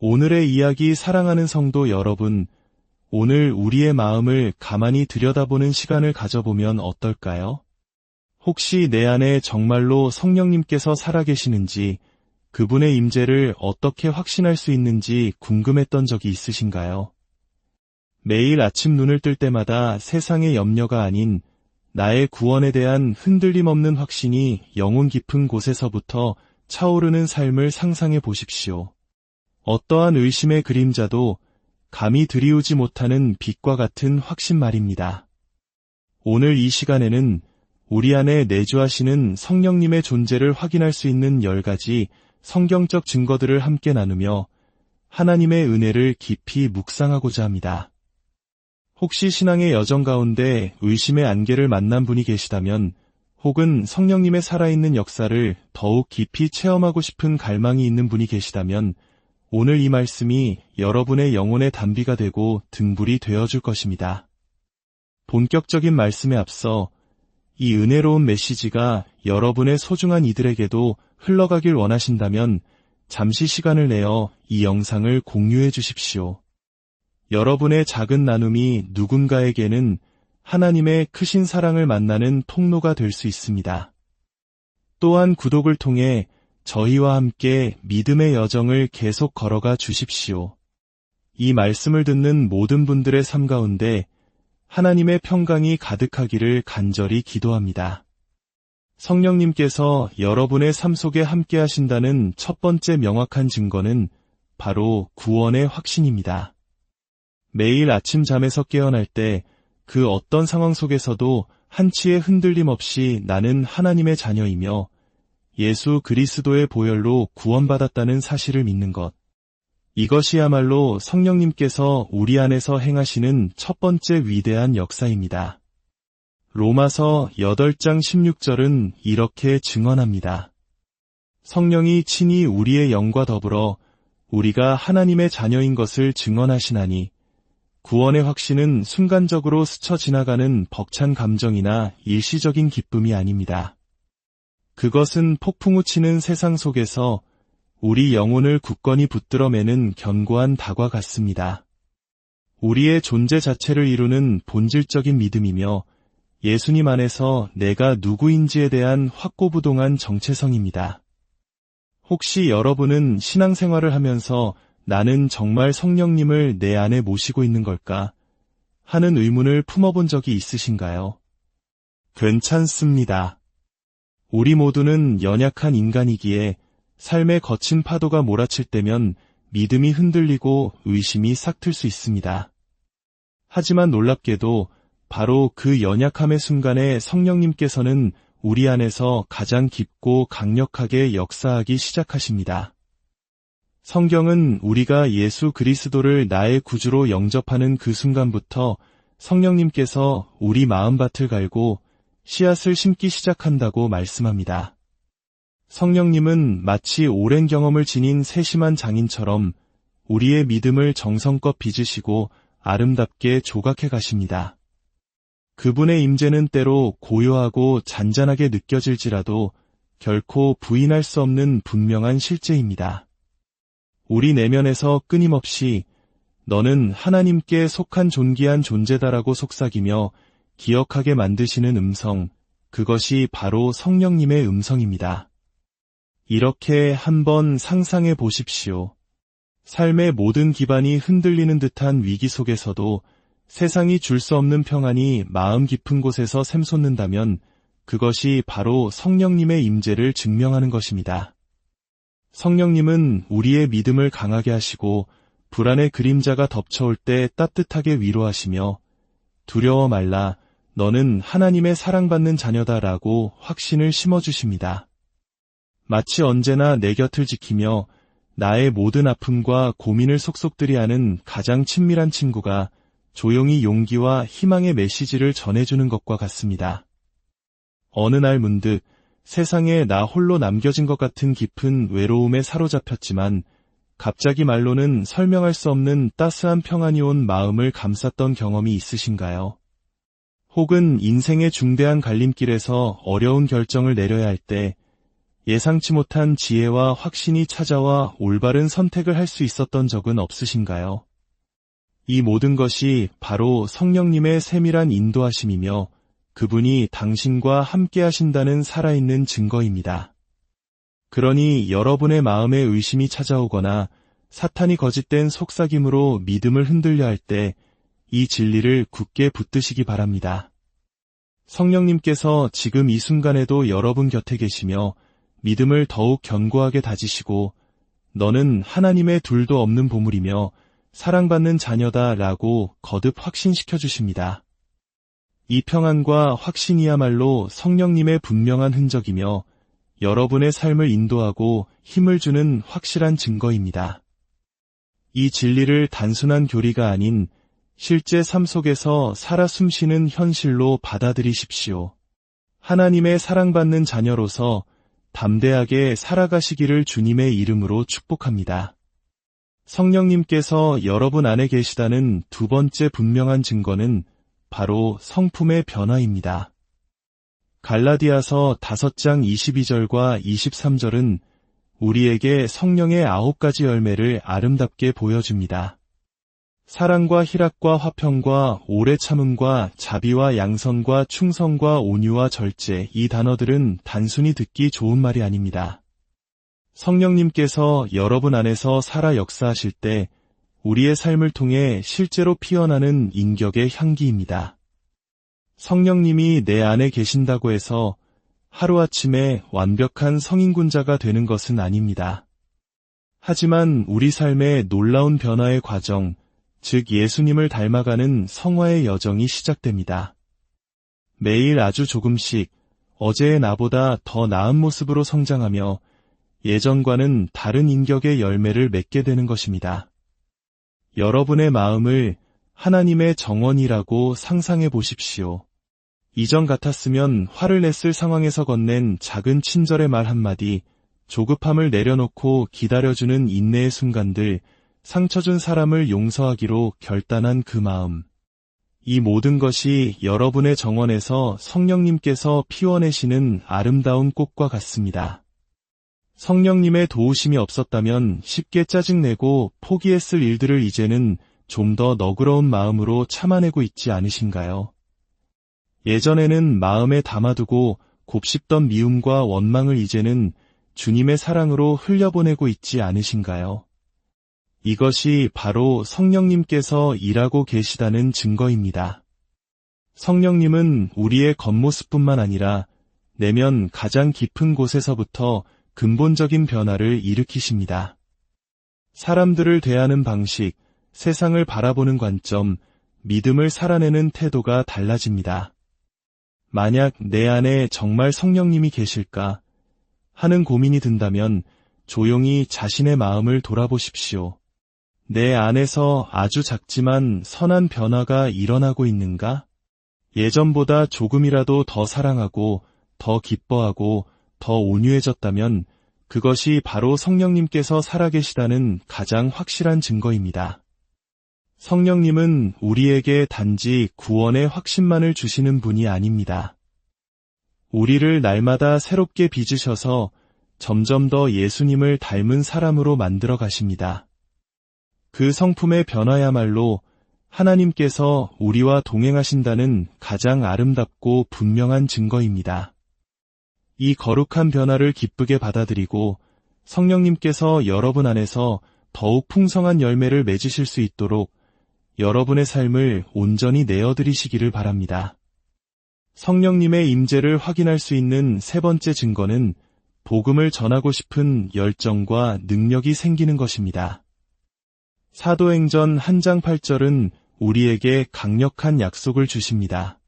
오늘의 이야기 사랑하는 성도 여러분, 오늘 우리의 마음을 가만히 들여다보는 시간을 가져보면 어떨까요? 혹시 내 안에 정말로 성령님께서 살아계시는지, 그분의 임재를 어떻게 확신할 수 있는지 궁금했던 적이 있으신가요? 매일 아침 눈을 뜰 때마다 세상의 염려가 아닌 나의 구원에 대한 흔들림 없는 확신이 영혼 깊은 곳에서부터 차오르는 삶을 상상해 보십시오. 어떠한 의심의 그림자도 감히 들이우지 못하는 빛과 같은 확신 말입니다. 오늘 이 시간에는 우리 안에 내주하시는 성령님의 존재를 확인할 수 있는 10가지 성경적 증거들을 함께 나누며 하나님의 은혜를 깊이 묵상하고자 합니다. 혹시 신앙의 여정 가운데 의심의 안개를 만난 분이 계시다면, 혹은 성령님의 살아있는 역사를 더욱 깊이 체험하고 싶은 갈망이 있는 분이 계시다면, 오늘 이 말씀이 여러분의 영혼의 단비가 되고 등불이 되어줄 것입니다. 본격적인 말씀에 앞서 이 은혜로운 메시지가 여러분의 소중한 이들에게도 흘러가길 원하신다면 잠시 시간을 내어 이 영상을 공유해 주십시오. 여러분의 작은 나눔이 누군가에게는 하나님의 크신 사랑을 만나는 통로가 될 수 있습니다. 또한 구독을 통해 저희와 함께 믿음의 여정을 계속 걸어가 주십시오. 이 말씀을 듣는 모든 분들의 삶 가운데 하나님의 평강이 가득하기를 간절히 기도합니다. 성령님께서 여러분의 삶 속에 함께 하신다는 첫 번째 명확한 증거는 바로 구원의 확신입니다. 매일 아침 잠에서 깨어날 때 그 어떤 상황 속에서도 한치의 흔들림 없이 나는 하나님의 자녀이며 예수 그리스도의 보혈로 구원받았다는 사실을 믿는 것. 이것이야말로 성령님께서 우리 안에서 행하시는 첫 번째 위대한 역사입니다. 로마서 8장 16절은 이렇게 증언합니다. 성령이 친히 우리의 영과 더불어 우리가 하나님의 자녀인 것을 증언하시나니 구원의 확신은 순간적으로 스쳐 지나가는 벅찬 감정이나 일시적인 기쁨이 아닙니다. 그것은 폭풍우 치는 세상 속에서 우리 영혼을 굳건히 붙들어 매는 견고한 닭과 같습니다. 우리의 존재 자체를 이루는 본질적인 믿음이며 예수님 안에서 내가 누구인지에 대한 확고부동한 정체성입니다. 혹시 여러분은 신앙생활을 하면서 나는 정말 성령님을 내 안에 모시고 있는 걸까? 하는 의문을 품어본 적이 있으신가요? 괜찮습니다. 우리 모두는 연약한 인간이기에 삶의 거친 파도가 몰아칠 때면 믿음이 흔들리고 의심이 싹틀 수 있습니다. 하지만 놀랍게도 바로 그 연약함의 순간에 성령님께서는 우리 안에서 가장 깊고 강력하게 역사하기 시작하십니다. 성경은 우리가 예수 그리스도를 나의 구주로 영접하는 그 순간부터 성령님께서 우리 마음밭을 갈고 씨앗을 심기 시작한다고 말씀합니다. 성령님은 마치 오랜 경험을 지닌 세심한 장인처럼 우리의 믿음을 정성껏 빚으시고 아름답게 조각해 가십니다. 그분의 임재는 때로 고요하고 잔잔하게 느껴질지라도 결코 부인할 수 없는 분명한 실제입니다. 우리 내면에서 끊임없이 너는 하나님께 속한 존귀한 존재다라고 속삭이며 기억하게 만드시는 음성, 그것이 바로 성령님의 음성입니다. 이렇게 한번 상상해 보십시오. 삶의 모든 기반이 흔들리는 듯한 위기 속에서도 세상이 줄 수 없는 평안이 마음 깊은 곳에서 샘솟는다면 그것이 바로 성령님의 임재를 증명하는 것입니다. 성령님은 우리의 믿음을 강하게 하시고 불안의 그림자가 덮쳐올 때 따뜻하게 위로하시며 두려워 말라, 너는 하나님의 사랑받는 자녀다라고 확신을 심어주십니다. 마치 언제나 내 곁을 지키며 나의 모든 아픔과 고민을 속속들이 아는 가장 친밀한 친구가 조용히 용기와 희망의 메시지를 전해주는 것과 같습니다. 어느 날 문득 세상에 나 홀로 남겨진 것 같은 깊은 외로움에 사로잡혔지만 갑자기 말로는 설명할 수 없는 따스한 평안이 온 마음을 감쌌던 경험이 있으신가요? 혹은 인생의 중대한 갈림길에서 어려운 결정을 내려야 할 때 예상치 못한 지혜와 확신이 찾아와 올바른 선택을 할 수 있었던 적은 없으신가요? 이 모든 것이 바로 성령님의 세밀한 인도하심이며 그분이 당신과 함께 하신다는 살아있는 증거입니다. 그러니 여러분의 마음에 의심이 찾아오거나 사탄이 거짓된 속삭임으로 믿음을 흔들려 할 때 이 진리를 굳게 붙드시기 바랍니다. 성령님께서 지금 이 순간에도 여러분 곁에 계시며 믿음을 더욱 견고하게 다지시고 너는 하나님의 둘도 없는 보물이며 사랑받는 자녀다 라고 거듭 확신시켜 주십니다. 이 평안과 확신이야말로 성령님의 분명한 흔적이며 여러분의 삶을 인도하고 힘을 주는 확실한 증거입니다. 이 진리를 단순한 교리가 아닌 실제 삶 속에서 살아 숨쉬는 현실로 받아들이십시오. 하나님의 사랑받는 자녀로서 담대하게 살아가시기를 주님의 이름으로 축복합니다. 성령님께서 여러분 안에 계시다는 두 번째 분명한 증거는 바로 성품의 변화입니다. 갈라디아서 5장 22절과 23절은 우리에게 성령의 9가지 열매를 아름답게 보여줍니다. 사랑과 희락과 화평과 오래 참음과 자비와 양선과 충성과 온유와 절제, 이 단어들은 단순히 듣기 좋은 말이 아닙니다. 성령님께서 여러분 안에서 살아 역사하실 때 우리의 삶을 통해 실제로 피어나는 인격의 향기입니다. 성령님이 내 안에 계신다고 해서 하루아침에 완벽한 성인군자가 되는 것은 아닙니다. 하지만 우리 삶의 놀라운 변화의 과정, 즉 예수님을 닮아가는 성화의 여정이 시작됩니다. 매일 아주 조금씩 어제의 나보다 더 나은 모습으로 성장하며 예전과는 다른 인격의 열매를 맺게 되는 것입니다. 여러분의 마음을 하나님의 정원이라고 상상해 보십시오. 이전 같았으면 화를 냈을 상황에서 건넨 작은 친절의 말 한마디, 조급함을 내려놓고 기다려주는 인내의 순간들, 상처 준 사람을 용서하기로 결단한 그 마음. 이 모든 것이 여러분의 정원에서 성령님께서 피워내시는 아름다운 꽃과 같습니다. 성령님의 도우심이 없었다면 쉽게 짜증내고 포기했을 일들을 이제는 좀 더 너그러운 마음으로 참아내고 있지 않으신가요? 예전에는 마음에 담아두고 곱씹던 미움과 원망을 이제는 주님의 사랑으로 흘려보내고 있지 않으신가요? 이것이 바로 성령님께서 일하고 계시다는 증거입니다. 성령님은 우리의 겉모습뿐만 아니라 내면 가장 깊은 곳에서부터 근본적인 변화를 일으키십니다. 사람들을 대하는 방식, 세상을 바라보는 관점, 믿음을 살아내는 태도가 달라집니다. 만약 내 안에 정말 성령님이 계실까 하는 고민이 든다면 조용히 자신의 마음을 돌아보십시오. 내 안에서 아주 작지만 선한 변화가 일어나고 있는가? 예전보다 조금이라도 더 사랑하고, 더 기뻐하고, 더 온유해졌다면 그것이 바로 성령님께서 살아계시다는 가장 확실한 증거입니다. 성령님은 우리에게 단지 구원의 확신만을 주시는 분이 아닙니다. 우리를 날마다 새롭게 빚으셔서 점점 더 예수님을 닮은 사람으로 만들어 가십니다. 그 성품의 변화야말로 하나님께서 우리와 동행하신다는 가장 아름답고 분명한 증거입니다. 이 거룩한 변화를 기쁘게 받아들이고 성령님께서 여러분 안에서 더욱 풍성한 열매를 맺으실 수 있도록 여러분의 삶을 온전히 내어드리시기를 바랍니다. 성령님의 임재를 확인할 수 있는 세 번째 증거는 복음을 전하고 싶은 열정과 능력이 생기는 것입니다. 사도행전 1장 8절은 우리에게 강력한 약속을 주십니다.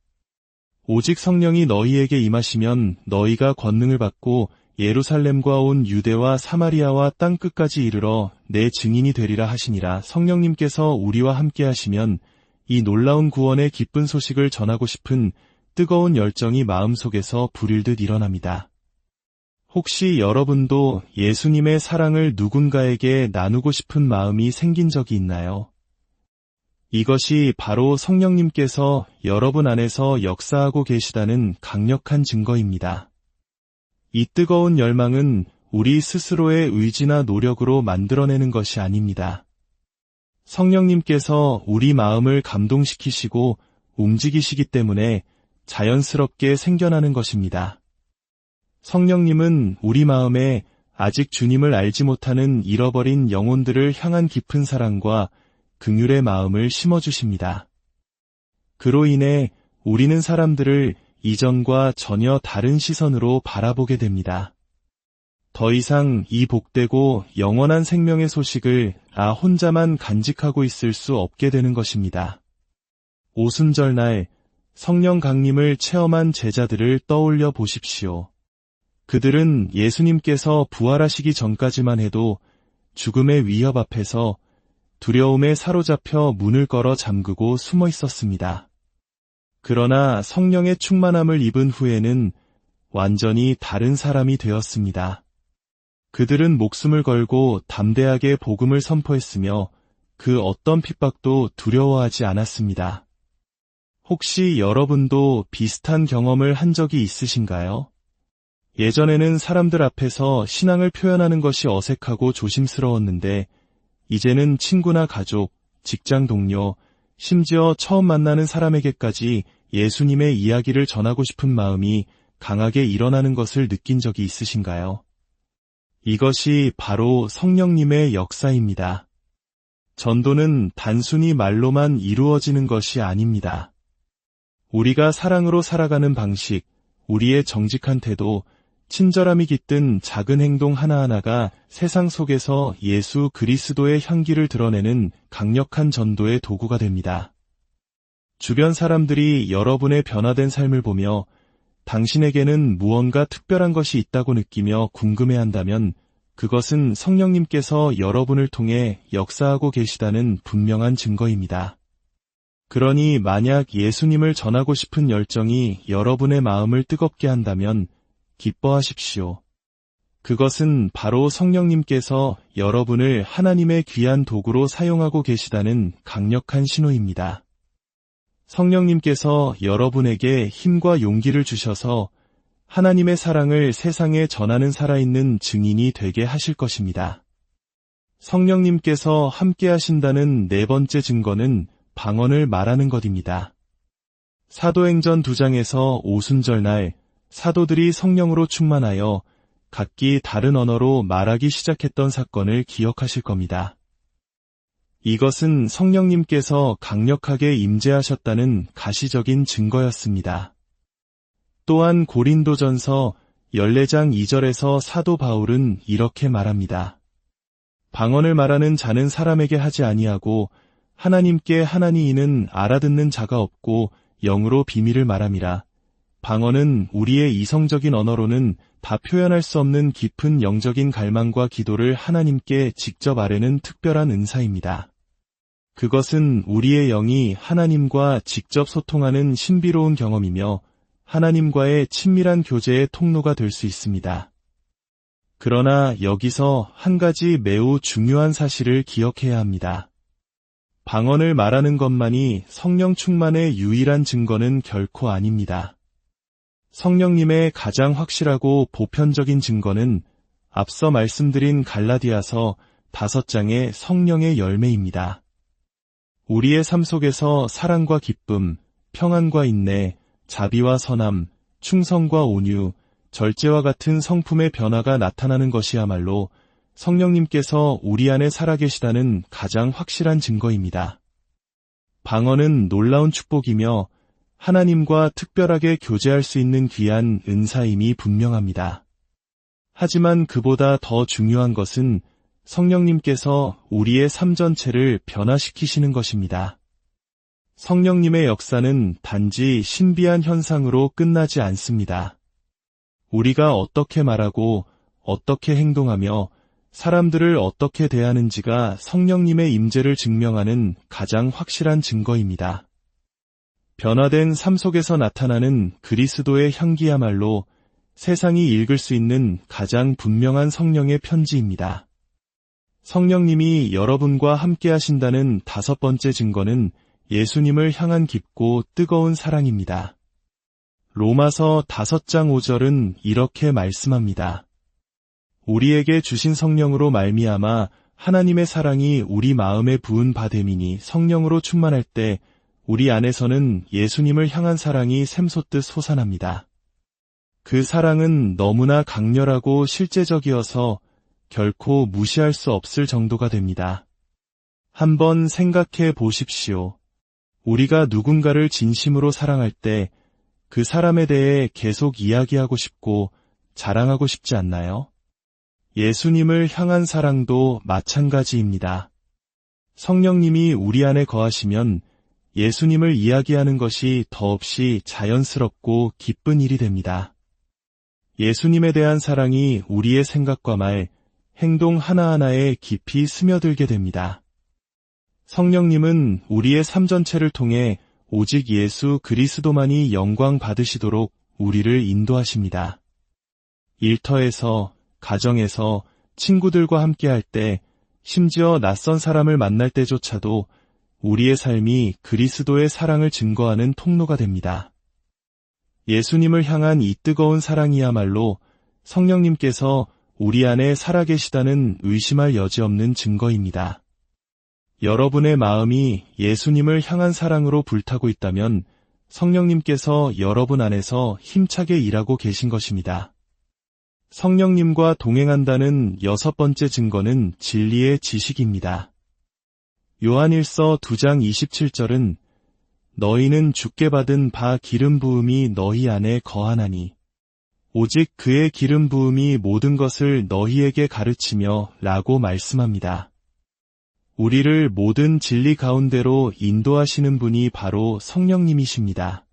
오직 성령이 너희에게 임하시면 너희가 권능을 받고 예루살렘과 온 유대와 사마리아와 땅끝까지 이르러 내 증인이 되리라 하시니라. 성령님께서 우리와 함께 하시면 이 놀라운 구원의 기쁜 소식을 전하고 싶은 뜨거운 열정이 마음속에서 불일 듯 일어납니다. 혹시 여러분도 예수님의 사랑을 누군가에게 나누고 싶은 마음이 생긴 적이 있나요? 이것이 바로 성령님께서 여러분 안에서 역사하고 계시다는 강력한 증거입니다. 이 뜨거운 열망은 우리 스스로의 의지나 노력으로 만들어내는 것이 아닙니다. 성령님께서 우리 마음을 감동시키시고 움직이시기 때문에 자연스럽게 생겨나는 것입니다. 성령님은 우리 마음에 아직 주님을 알지 못하는 잃어버린 영혼들을 향한 깊은 사랑과 긍휼의 마음을 심어주십니다. 그로 인해 우리는 사람들을 이전과 전혀 다른 시선으로 바라보게 됩니다. 더 이상 이 복되고 영원한 생명의 소식을 나 혼자만 간직하고 있을 수 없게 되는 것입니다. 오순절날 성령 강림을 체험한 제자들을 떠올려 보십시오. 그들은 예수님께서 부활하시기 전까지만 해도 죽음의 위협 앞에서 두려움에 사로잡혀 문을 걸어 잠그고 숨어 있었습니다. 그러나 성령의 충만함을 입은 후에는 완전히 다른 사람이 되었습니다. 그들은 목숨을 걸고 담대하게 복음을 선포했으며 그 어떤 핍박도 두려워하지 않았습니다. 혹시 여러분도 비슷한 경험을 한 적이 있으신가요? 예전에는 사람들 앞에서 신앙을 표현하는 것이 어색하고 조심스러웠는데 이제는 친구나 가족, 직장 동료, 심지어 처음 만나는 사람에게까지 예수님의 이야기를 전하고 싶은 마음이 강하게 일어나는 것을 느낀 적이 있으신가요? 이것이 바로 성령님의 역사입니다. 전도는 단순히 말로만 이루어지는 것이 아닙니다. 우리가 사랑으로 살아가는 방식, 우리의 정직한 태도, 친절함이 깃든 작은 행동 하나하나가 세상 속에서 예수 그리스도의 향기를 드러내는 강력한 전도의 도구가 됩니다. 주변 사람들이 여러분의 변화된 삶을 보며 당신에게는 무언가 특별한 것이 있다고 느끼며 궁금해한다면 그것은 성령님께서 여러분을 통해 역사하고 계시다는 분명한 증거입니다. 그러니 만약 예수님을 전하고 싶은 열정이 여러분의 마음을 뜨겁게 한다면 기뻐하십시오. 그것은 바로 성령님께서 여러분을 하나님의 귀한 도구로 사용하고 계시다는 강력한 신호입니다. 성령님께서 여러분에게 힘과 용기를 주셔서 하나님의 사랑을 세상에 전하는 살아있는 증인이 되게 하실 것입니다. 성령님께서 함께 하신다는 네 번째 증거는 방언을 말하는 것입니다. 사도행전 2장에서 오순절날 사도들이 성령으로 충만하여 각기 다른 언어로 말하기 시작했던 사건을 기억하실 겁니다. 이것은 성령님께서 강력하게 임재하셨다는 가시적인 증거였습니다. 또한 고린도전서 14장 2절에서 사도 바울은 이렇게 말합니다. 방언을 말하는 자는 사람에게 하지 아니하고 하나님께 하나니 이는 알아듣는 자가 없고 영으로 비밀을 말함이라. 방언은 우리의 이성적인 언어로는 다 표현할 수 없는 깊은 영적인 갈망과 기도를 하나님께 직접 아뢰는 특별한 은사입니다. 그것은 우리의 영이 하나님과 직접 소통하는 신비로운 경험이며 하나님과의 친밀한 교제의 통로가 될 수 있습니다. 그러나 여기서 한 가지 매우 중요한 사실을 기억해야 합니다. 방언을 말하는 것만이 성령 충만의 유일한 증거는 결코 아닙니다. 성령님의 가장 확실하고 보편적인 증거는 앞서 말씀드린 갈라디아서 5장의 성령의 열매입니다. 우리의 삶 속에서 사랑과 기쁨, 평안과 인내, 자비와 선함, 충성과 온유, 절제와 같은 성품의 변화가 나타나는 것이야말로 성령님께서 우리 안에 살아계시다는 가장 확실한 증거입니다. 방언은 놀라운 축복이며 하나님과 특별하게 교제할 수 있는 귀한 은사임이 분명합니다. 하지만 그보다 더 중요한 것은 성령님께서 우리의 삶 전체를 변화시키시는 것입니다. 성령님의 역사는 단지 신비한 현상으로 끝나지 않습니다. 우리가 어떻게 말하고 어떻게 행동하며 사람들을 어떻게 대하는지가 성령님의 임재를 증명하는 가장 확실한 증거입니다. 변화된 삶 속에서 나타나는 그리스도의 향기야말로 세상이 읽을 수 있는 가장 분명한 성령의 편지입니다. 성령님이 여러분과 함께 하신다는 5번째 증거는 예수님을 향한 깊고 뜨거운 사랑입니다. 로마서 5장 5절은 이렇게 말씀합니다. 우리에게 주신 성령으로 말미암아 하나님의 사랑이 우리 마음에 부은 바 됨이니 성령으로 충만할 때 우리 안에서는 예수님을 향한 사랑이 샘솟듯 솟아납니다. 그 사랑은 너무나 강렬하고 실제적이어서 결코 무시할 수 없을 정도가 됩니다. 한번 생각해 보십시오. 우리가 누군가를 진심으로 사랑할 때 그 사람에 대해 계속 이야기하고 싶고 자랑하고 싶지 않나요? 예수님을 향한 사랑도 마찬가지입니다. 성령님이 우리 안에 거하시면 예수님을 이야기하는 것이 더없이 자연스럽고 기쁜 일이 됩니다. 예수님에 대한 사랑이 우리의 생각과 말, 행동 하나하나에 깊이 스며들게 됩니다. 성령님은 우리의 삶 전체를 통해 오직 예수 그리스도만이 영광 받으시도록 우리를 인도하십니다. 일터에서, 가정에서, 친구들과 함께할 때, 심지어 낯선 사람을 만날 때조차도 우리의 삶이 그리스도의 사랑을 증거하는 통로가 됩니다. 예수님을 향한 이 뜨거운 사랑이야말로 성령님께서 우리 안에 살아계시다는 의심할 여지 없는 증거입니다. 여러분의 마음이 예수님을 향한 사랑으로 불타고 있다면 성령님께서 여러분 안에서 힘차게 일하고 계신 것입니다. 성령님과 동행한다는 6번째 증거는 진리의 지식입니다. 요한일서 2장 27절은 너희는 주께 받은 바 기름 부음이 너희 안에 거하나니 오직 그의 기름 부음이 모든 것을 너희에게 가르치며 라고 말씀합니다. 우리를 모든 진리 가운데로 인도하시는 분이 바로 성령님이십니다.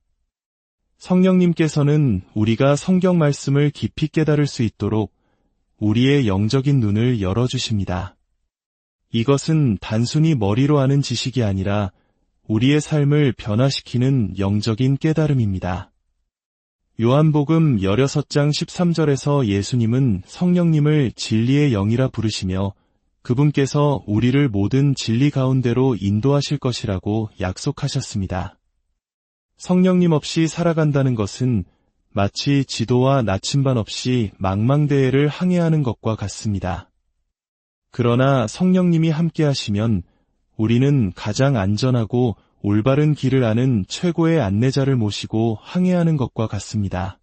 성령님께서는 우리가 성경 말씀을 깊이 깨달을 수 있도록 우리의 영적인 눈을 열어주십니다. 이것은 단순히 머리로 아는 지식이 아니라 우리의 삶을 변화시키는 영적인 깨달음입니다. 요한복음 16장 13절에서 예수님은 성령님을 진리의 영이라 부르시며 그분께서 우리를 모든 진리 가운데로 인도하실 것이라고 약속하셨습니다. 성령님 없이 살아간다는 것은 마치 지도와 나침반 없이 망망대해를 항해하는 것과 같습니다. 그러나 성령님이 함께하시면 우리는 가장 안전하고 올바른 길을 아는 최고의 안내자를 모시고 항해하는 것과 같습니다.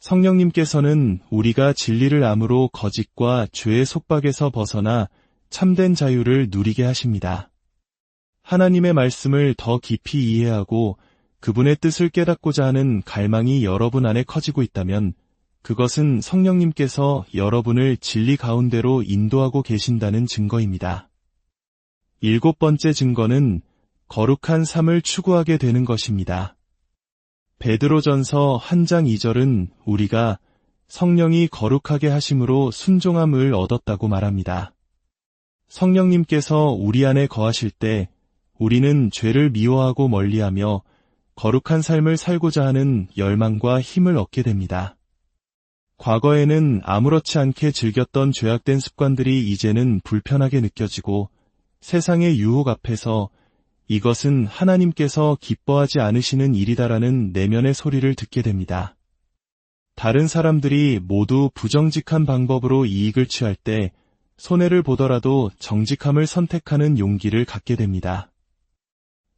성령님께서는 우리가 진리를 암으로 거짓과 죄의 속박에서 벗어나 참된 자유를 누리게 하십니다. 하나님의 말씀을 더 깊이 이해하고 그분의 뜻을 깨닫고자 하는 갈망이 여러분 안에 커지고 있다면 그것은 성령님께서 여러분을 진리 가운데로 인도하고 계신다는 증거입니다. 7번째 증거는 거룩한 삶을 추구하게 되는 것입니다. 베드로전서 1장 2절은 우리가 성령이 거룩하게 하심으로 순종함을 얻었다고 말합니다. 성령님께서 우리 안에 거하실 때 우리는 죄를 미워하고 멀리하며 거룩한 삶을 살고자 하는 열망과 힘을 얻게 됩니다. 과거에는 아무렇지 않게 즐겼던 죄악된 습관들이 이제는 불편하게 느껴지고 세상의 유혹 앞에서 이것은 하나님께서 기뻐하지 않으시는 일이다라는 내면의 소리를 듣게 됩니다. 다른 사람들이 모두 부정직한 방법으로 이익을 취할 때 손해를 보더라도 정직함을 선택하는 용기를 갖게 됩니다.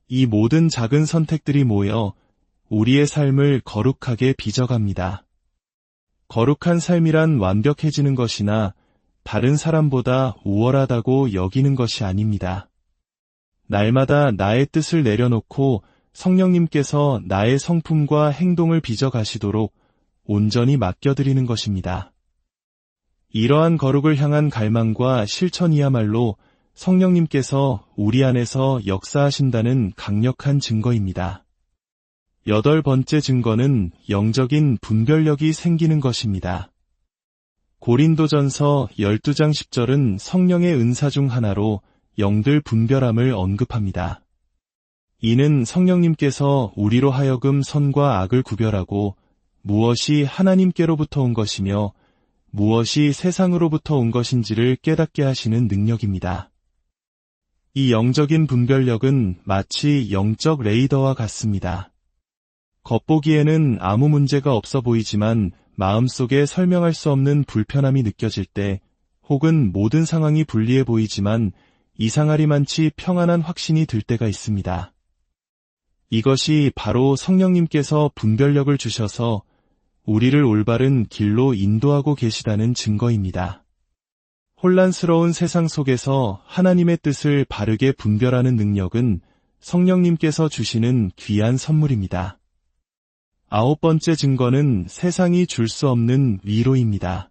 이 모든 작은 선택들이 모여 우리의 삶을 거룩하게 빚어갑니다. 거룩한 삶이란 완벽해지는 것이나 다른 사람보다 우월하다고 여기는 것이 아닙니다. 날마다 나의 뜻을 내려놓고 성령님께서 나의 성품과 행동을 빚어가시도록 온전히 맡겨드리는 것입니다. 이러한 거룩을 향한 갈망과 실천이야말로 성령님께서 우리 안에서 역사하신다는 강력한 증거입니다. 8번째 증거는 영적인 분별력이 생기는 것입니다. 고린도전서 12장 10절은 성령의 은사 중 하나로 영들 분별함을 언급합니다. 이는 성령님께서 우리로 하여금 선과 악을 구별하고 무엇이 하나님께로부터 온 것이며 무엇이 세상으로부터 온 것인지를 깨닫게 하시는 능력입니다. 이 영적인 분별력은 마치 영적 레이더와 같습니다. 겉보기에는 아무 문제가 없어 보이지만 마음속에 설명할 수 없는 불편함이 느껴질 때, 혹은 모든 상황이 불리해 보이지만 이상하리만치 평안한 확신이 들 때가 있습니다. 이것이 바로 성령님께서 분별력을 주셔서 우리를 올바른 길로 인도하고 계시다는 증거입니다. 혼란스러운 세상 속에서 하나님의 뜻을 바르게 분별하는 능력은 성령님께서 주시는 귀한 선물입니다. 9번째 증거는 세상이 줄 수 없는 위로입니다.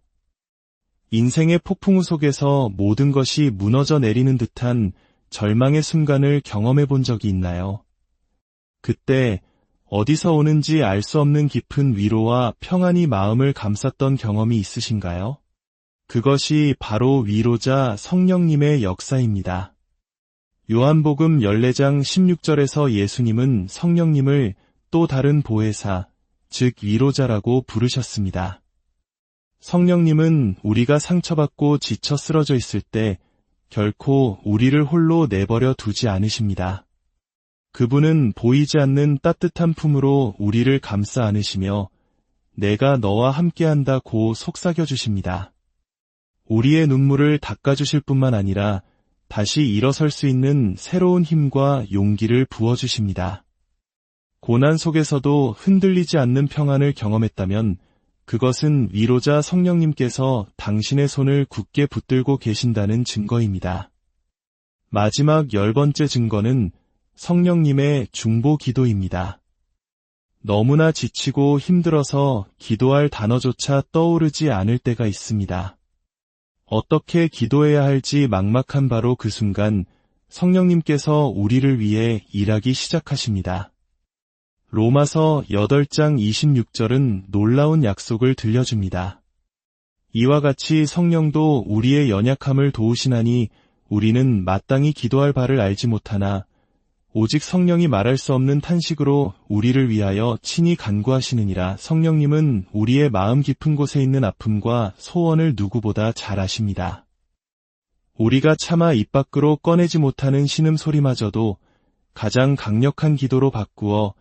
인생의 폭풍우 속에서 모든 것이 무너져 내리는 듯한 절망의 순간을 경험해 본 적이 있나요? 그때 어디서 오는지 알 수 없는 깊은 위로와 평안이 마음을 감쌌던 경험이 있으신가요? 그것이 바로 위로자 성령님의 역사입니다. 요한복음 14장 16절에서 예수님은 성령님을 또 다른 보혜사, 즉 위로자라고 부르셨습니다. 성령님은 우리가 상처받고 지쳐 쓰러져 있을 때 결코 우리를 홀로 내버려 두지 않으십니다. 그분은 보이지 않는 따뜻한 품으로 우리를 감싸 안으시며 내가 너와 함께한다고 속삭여 주십니다. 우리의 눈물을 닦아주실 뿐만 아니라 다시 일어설 수 있는 새로운 힘과 용기를 부어주십니다. 고난 속에서도 흔들리지 않는 평안을 경험했다면 그것은 위로자 성령님께서 당신의 손을 굳게 붙들고 계신다는 증거입니다. 마지막 10번째 증거는 성령님의 중보 기도입니다. 너무나 지치고 힘들어서 기도할 단어조차 떠오르지 않을 때가 있습니다. 어떻게 기도해야 할지 막막한 바로 그 순간 성령님께서 우리를 위해 일하기 시작하십니다. 로마서 8장 26절은 놀라운 약속을 들려줍니다. 이와 같이 성령도 우리의 연약함을 도우시나니 우리는 마땅히 기도할 바를 알지 못하나 오직 성령이 말할 수 없는 탄식으로 우리를 위하여 친히 간구하시느니라. 성령님은 우리의 마음 깊은 곳에 있는 아픔과 소원을 누구보다 잘 아십니다. 우리가 차마 입 밖으로 꺼내지 못하는 신음소리마저도 가장 강력한 기도로 바꾸어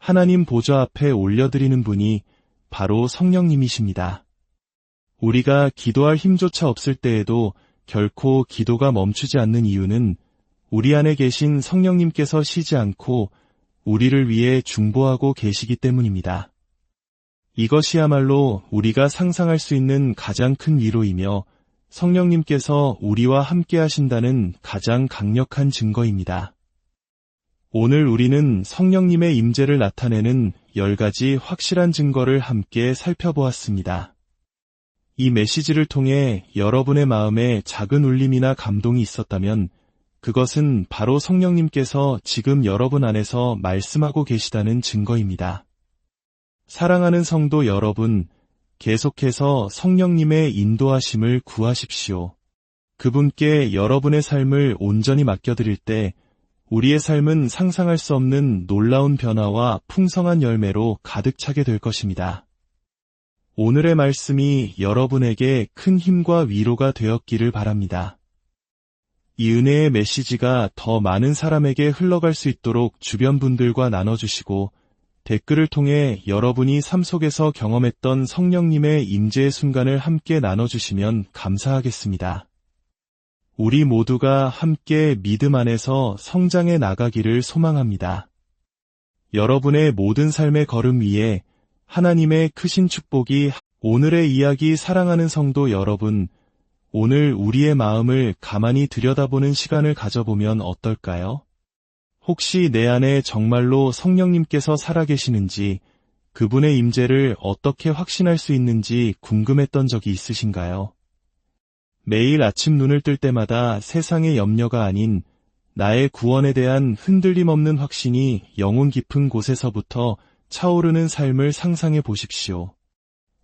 하나님 보좌 앞에 올려드리는 분이 바로 성령님이십니다. 우리가 기도할 힘조차 없을 때에도 결코 기도가 멈추지 않는 이유는 우리 안에 계신 성령님께서 쉬지 않고 우리를 위해 중보하고 계시기 때문입니다. 이것이야말로 우리가 상상할 수 있는 가장 큰 위로이며 성령님께서 우리와 함께 하신다는 가장 강력한 증거입니다. 오늘 우리는 성령님의 임재를 나타내는 10가지 확실한 증거를 함께 살펴보았습니다. 이 메시지를 통해 여러분의 마음에 작은 울림이나 감동이 있었다면 그것은 바로 성령님께서 지금 여러분 안에서 말씀하고 계시다는 증거입니다. 사랑하는 성도 여러분, 계속해서 성령님의 인도하심을 구하십시오. 그분께 여러분의 삶을 온전히 맡겨드릴 때 우리의 삶은 상상할 수 없는 놀라운 변화와 풍성한 열매로 가득 차게 될 것입니다. 오늘의 말씀이 여러분에게 큰 힘과 위로가 되었기를 바랍니다. 이 은혜의 메시지가 더 많은 사람에게 흘러갈 수 있도록 주변 분들과 나눠주시고 댓글을 통해 여러분이 삶 속에서 경험했던 성령님의 임재의 순간을 함께 나눠주시면 감사하겠습니다. 우리 모두가 함께 믿음 안에서 성장해 나가기를 소망합니다. 여러분의 모든 삶의 걸음 위에 하나님의 크신 축복이 오늘의 이야기 사랑하는 성도 여러분, 오늘 우리의 마음을 가만히 들여다보는 시간을 가져보면 어떨까요? 혹시 내 안에 정말로 성령님께서 살아계시는지, 그분의 임재를 어떻게 확신할 수 있는지 궁금했던 적이 있으신가요? 매일 아침 눈을 뜰 때마다 세상의 염려가 아닌 나의 구원에 대한 흔들림 없는 확신이 영혼 깊은 곳에서부터 차오르는 삶을 상상해 보십시오.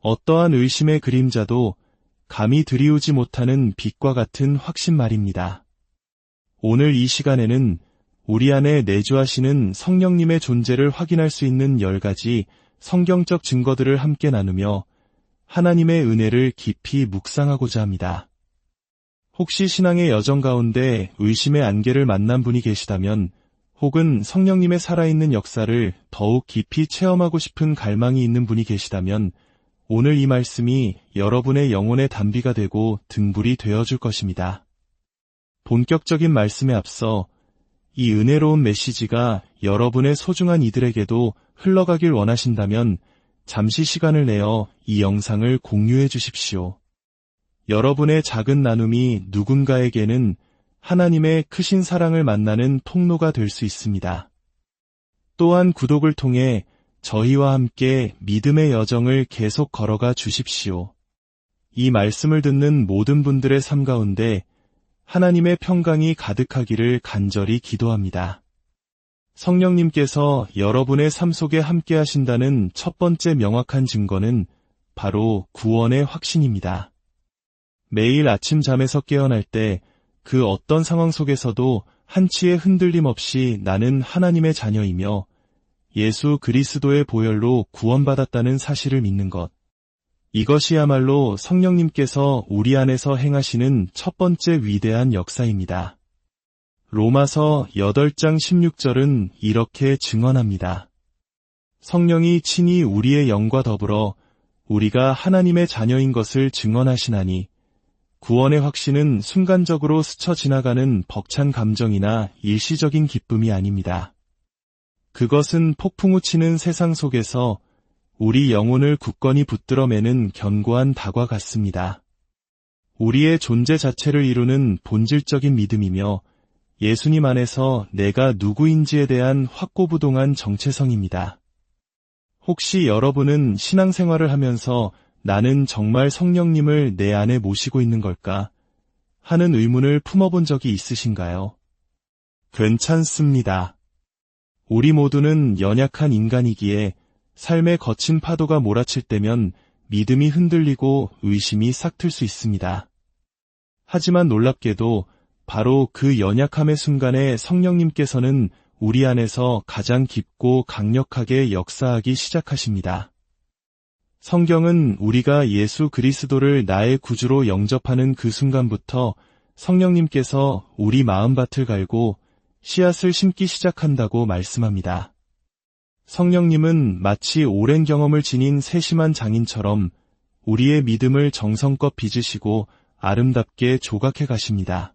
어떠한 의심의 그림자도 감히 들이우지 못하는 빛과 같은 확신 말입니다. 오늘 이 시간에는 우리 안에 내주하시는 성령님의 존재를 확인할 수 있는 10가지 성경적 증거들을 함께 나누며 하나님의 은혜를 깊이 묵상하고자 합니다. 혹시 신앙의 여정 가운데 의심의 안개를 만난 분이 계시다면 혹은 성령님의 살아있는 역사를 더욱 깊이 체험하고 싶은 갈망이 있는 분이 계시다면 오늘 이 말씀이 여러분의 영혼의 단비가 되고 등불이 되어줄 것입니다. 본격적인 말씀에 앞서 이 은혜로운 메시지가 여러분의 소중한 이들에게도 흘러가길 원하신다면 잠시 시간을 내어 이 영상을 공유해 주십시오. 여러분의 작은 나눔이 누군가에게는 하나님의 크신 사랑을 만나는 통로가 될 수 있습니다. 또한 구독을 통해 저희와 함께 믿음의 여정을 계속 걸어가 주십시오. 이 말씀을 듣는 모든 분들의 삶 가운데 하나님의 평강이 가득하기를 간절히 기도합니다. 성령님께서 여러분의 삶 속에 함께 하신다는 첫 번째 명확한 증거는 바로 구원의 확신입니다. 매일 아침 잠에서 깨어날 때 그 어떤 상황 속에서도 한치의 흔들림 없이 나는 하나님의 자녀이며 예수 그리스도의 보혈로 구원받았다는 사실을 믿는 것. 이것이야말로 성령님께서 우리 안에서 행하시는 첫 번째 위대한 역사입니다. 로마서 8장 16절은 이렇게 증언합니다. 성령이 친히 우리의 영과 더불어 우리가 하나님의 자녀인 것을 증언하시나니 구원의 확신은 순간적으로 스쳐 지나가는 벅찬 감정이나 일시적인 기쁨이 아닙니다. 그것은 폭풍우 치는 세상 속에서 우리 영혼을 굳건히 붙들어 매는 견고한 닭과 같습니다. 우리의 존재 자체를 이루는 본질적인 믿음이며 예수님 안에서 내가 누구인지에 대한 확고부동한 정체성입니다. 혹시 여러분은 신앙생활을 하면서 나는 정말 성령님을 내 안에 모시고 있는 걸까? 하는 의문을 품어본 적이 있으신가요? 괜찮습니다. 우리 모두는 연약한 인간이기에 삶의 거친 파도가 몰아칠 때면 믿음이 흔들리고 의심이 싹틀 수 있습니다. 하지만 놀랍게도 바로 그 연약함의 순간에 성령님께서는 우리 안에서 가장 깊고 강력하게 역사하기 시작하십니다. 성경은 우리가 예수 그리스도를 나의 구주로 영접하는 그 순간부터 성령님께서 우리 마음밭을 갈고 씨앗을 심기 시작한다고 말씀합니다. 성령님은 마치 오랜 경험을 지닌 세심한 장인처럼 우리의 믿음을 정성껏 빚으시고 아름답게 조각해 가십니다.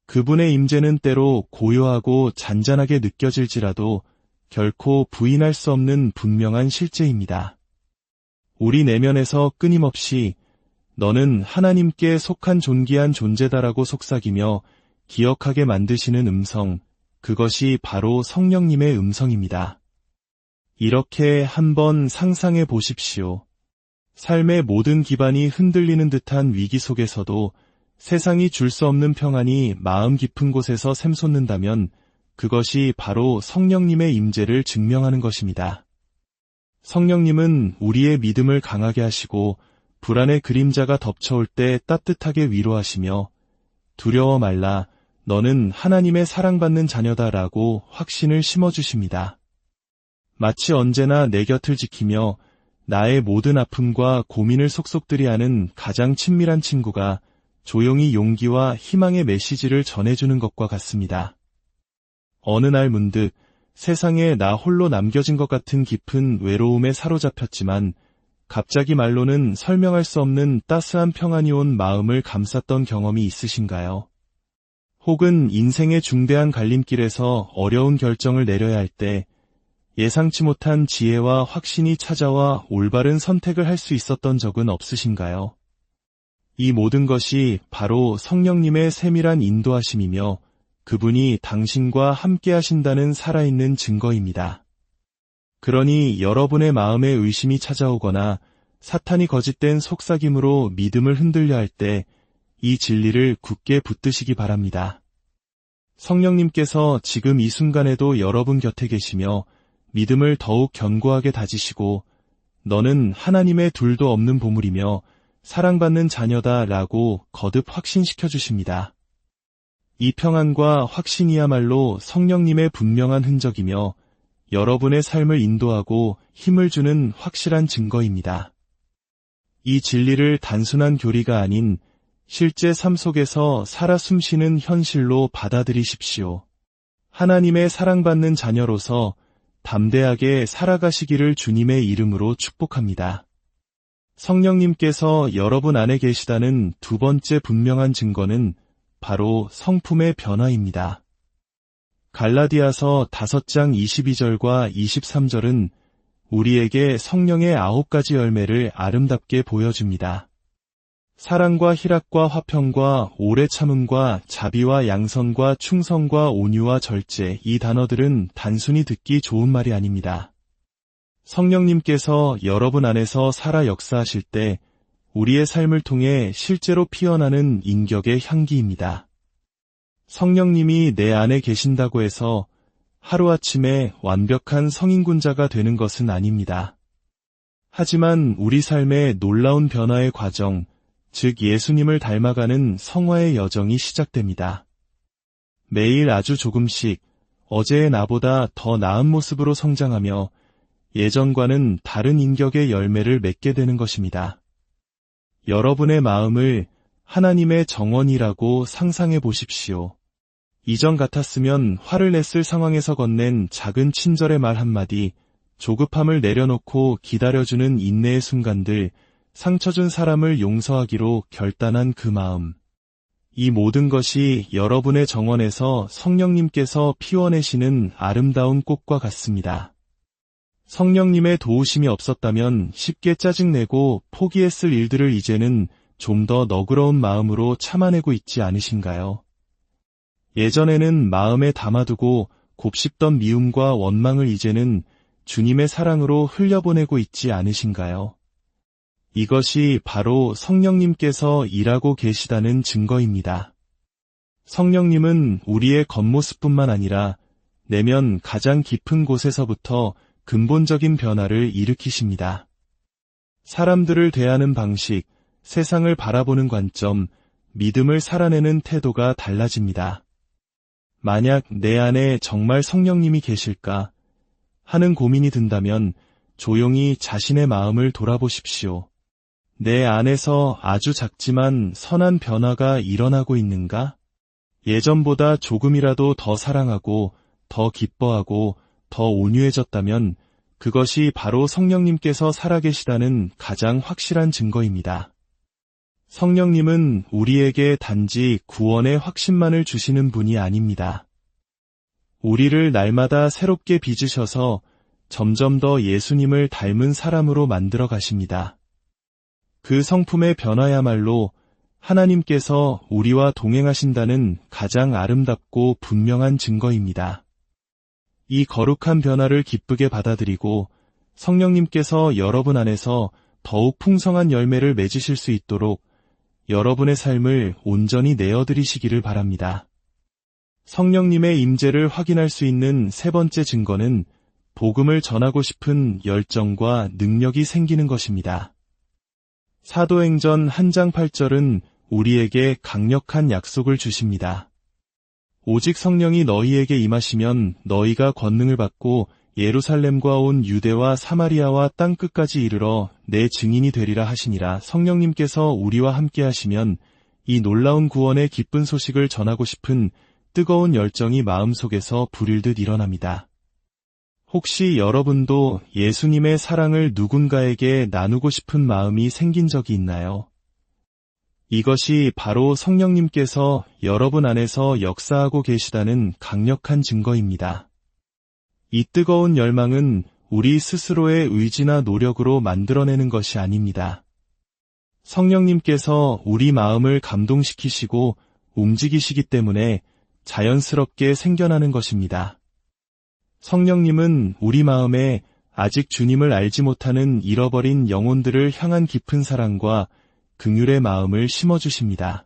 그분의 임재는 때로 고요하고 잔잔하게 느껴질지라도 결코 부인할 수 없는 분명한 실제입니다. 우리 내면에서 끊임없이 너는 하나님께 속한 존귀한 존재다라고 속삭이며 기억하게 만드시는 음성, 그것이 바로 성령님의 음성입니다. 이렇게 한번 상상해 보십시오. 삶의 모든 기반이 흔들리는 듯한 위기 속에서도 세상이 줄 수 없는 평안이 마음 깊은 곳에서 샘솟는다면 그것이 바로 성령님의 임재를 증명하는 것입니다. 성령님은 우리의 믿음을 강하게 하시고 불안의 그림자가 덮쳐올 때 따뜻하게 위로하시며 두려워 말라, 너는 하나님의 사랑받는 자녀다라고 확신을 심어주십니다. 마치 언제나 내 곁을 지키며 나의 모든 아픔과 고민을 속속들이 아는 가장 친밀한 친구가 조용히 용기와 희망의 메시지를 전해주는 것과 같습니다. 어느 날 문득 세상에 나 홀로 남겨진 것 같은 깊은 외로움에 사로잡혔지만 갑자기 말로는 설명할 수 없는 따스한 평안이 온 마음을 감쌌던 경험이 있으신가요? 혹은 인생의 중대한 갈림길에서 어려운 결정을 내려야 할 때 예상치 못한 지혜와 확신이 찾아와 올바른 선택을 할 수 있었던 적은 없으신가요? 이 모든 것이 바로 성령님의 세밀한 인도하심이며 그분이 당신과 함께 하신다는 살아있는 증거입니다. 그러니 여러분의 마음에 의심이 찾아오거나 사탄이 거짓된 속삭임으로 믿음을 흔들려 할 때 이 진리를 굳게 붙드시기 바랍니다. 성령님께서 지금 이 순간에도 여러분 곁에 계시며 믿음을 더욱 견고하게 다지시고 너는 하나님의 둘도 없는 보물이며 사랑받는 자녀다라고 거듭 확신시켜 주십니다. 이 평안과 확신이야말로 성령님의 분명한 흔적이며 여러분의 삶을 인도하고 힘을 주는 확실한 증거입니다. 이 진리를 단순한 교리가 아닌 실제 삶 속에서 살아 숨쉬는 현실로 받아들이십시오. 하나님의 사랑받는 자녀로서 담대하게 살아가시기를 주님의 이름으로 축복합니다. 성령님께서 여러분 안에 계시다는 두 번째 분명한 증거는 바로 성품의 변화입니다. 갈라디아서 5장 22절과 23절은 우리에게 성령의 9가지 열매를 아름답게 보여줍니다. 사랑과 희락과 화평과 오래 참음과 자비와 양선과 충성과 온유와 절제, 이 단어들은 단순히 듣기 좋은 말이 아닙니다. 성령님께서 여러분 안에서 살아 역사하실 때 우리의 삶을 통해 실제로 피어나는 인격의 향기입니다. 성령님이 내 안에 계신다고 해서 하루아침에 완벽한 성인군자가 되는 것은 아닙니다. 하지만 우리 삶의 놀라운 변화의 과정, 즉 예수님을 닮아가는 성화의 여정이 시작됩니다. 매일 아주 조금씩 어제의 나보다 더 나은 모습으로 성장하며 예전과는 다른 인격의 열매를 맺게 되는 것입니다. 여러분의 마음을 하나님의 정원이라고 상상해 보십시오. 이전 같았으면 화를 냈을 상황에서 건넨 작은 친절의 말 한마디, 조급함을 내려놓고 기다려주는 인내의 순간들, 상처 준 사람을 용서하기로 결단한 그 마음. 이 모든 것이 여러분의 정원에서 성령님께서 피워내시는 아름다운 꽃과 같습니다. 성령님의 도우심이 없었다면 쉽게 짜증내고 포기했을 일들을 이제는 좀 더 너그러운 마음으로 참아내고 있지 않으신가요? 예전에는 마음에 담아두고 곱씹던 미움과 원망을 이제는 주님의 사랑으로 흘려보내고 있지 않으신가요? 이것이 바로 성령님께서 일하고 계시다는 증거입니다. 성령님은 우리의 겉모습뿐만 아니라 내면 가장 깊은 곳에서부터 근본적인 변화를 일으키십니다. 사람들을 대하는 방식, 세상을 바라보는 관점, 믿음을 살아내는 태도가 달라집니다. 만약 내 안에 정말 성령님이 계실까 하는 고민이 든다면 조용히 자신의 마음을 돌아보십시오. 내 안에서 아주 작지만 선한 변화가 일어나고 있는가? 예전보다 조금이라도 더 사랑하고, 더 기뻐하고, 더 온유해졌다면 그것이 바로 성령님께서 살아계시다는 가장 확실한 증거입니다. 성령님은 우리에게 단지 구원의 확신만을 주시는 분이 아닙니다. 우리를 날마다 새롭게 빚으셔서 점점 더 예수님을 닮은 사람으로 만들어 가십니다. 그 성품의 변화야말로 하나님께서 우리와 동행하신다는 가장 아름답고 분명한 증거입니다. 이 거룩한 변화를 기쁘게 받아들이고 성령님께서 여러분 안에서 더욱 풍성한 열매를 맺으실 수 있도록 여러분의 삶을 온전히 내어드리시기를 바랍니다. 성령님의 임재를 확인할 수 있는 세 번째 증거는 복음을 전하고 싶은 열정과 능력이 생기는 것입니다. 사도행전 1장 8절은 우리에게 강력한 약속을 주십니다. 오직 성령이 너희에게 임하시면 너희가 권능을 받고 예루살렘과 온 유대와 사마리아와 땅끝까지 이르러 내 증인이 되리라 하시니라. 성령님께서 우리와 함께 하시면 이 놀라운 구원의 기쁜 소식을 전하고 싶은 뜨거운 열정이 마음속에서 불일 듯 일어납니다. 혹시 여러분도 예수님의 사랑을 누군가에게 나누고 싶은 마음이 생긴 적이 있나요? 이것이 바로 성령님께서 여러분 안에서 역사하고 계시다는 강력한 증거입니다. 이 뜨거운 열망은 우리 스스로의 의지나 노력으로 만들어내는 것이 아닙니다. 성령님께서 우리 마음을 감동시키시고 움직이시기 때문에 자연스럽게 생겨나는 것입니다. 성령님은 우리 마음에 아직 주님을 알지 못하는 잃어버린 영혼들을 향한 깊은 사랑과 긍휼의 마음을 심어주십니다.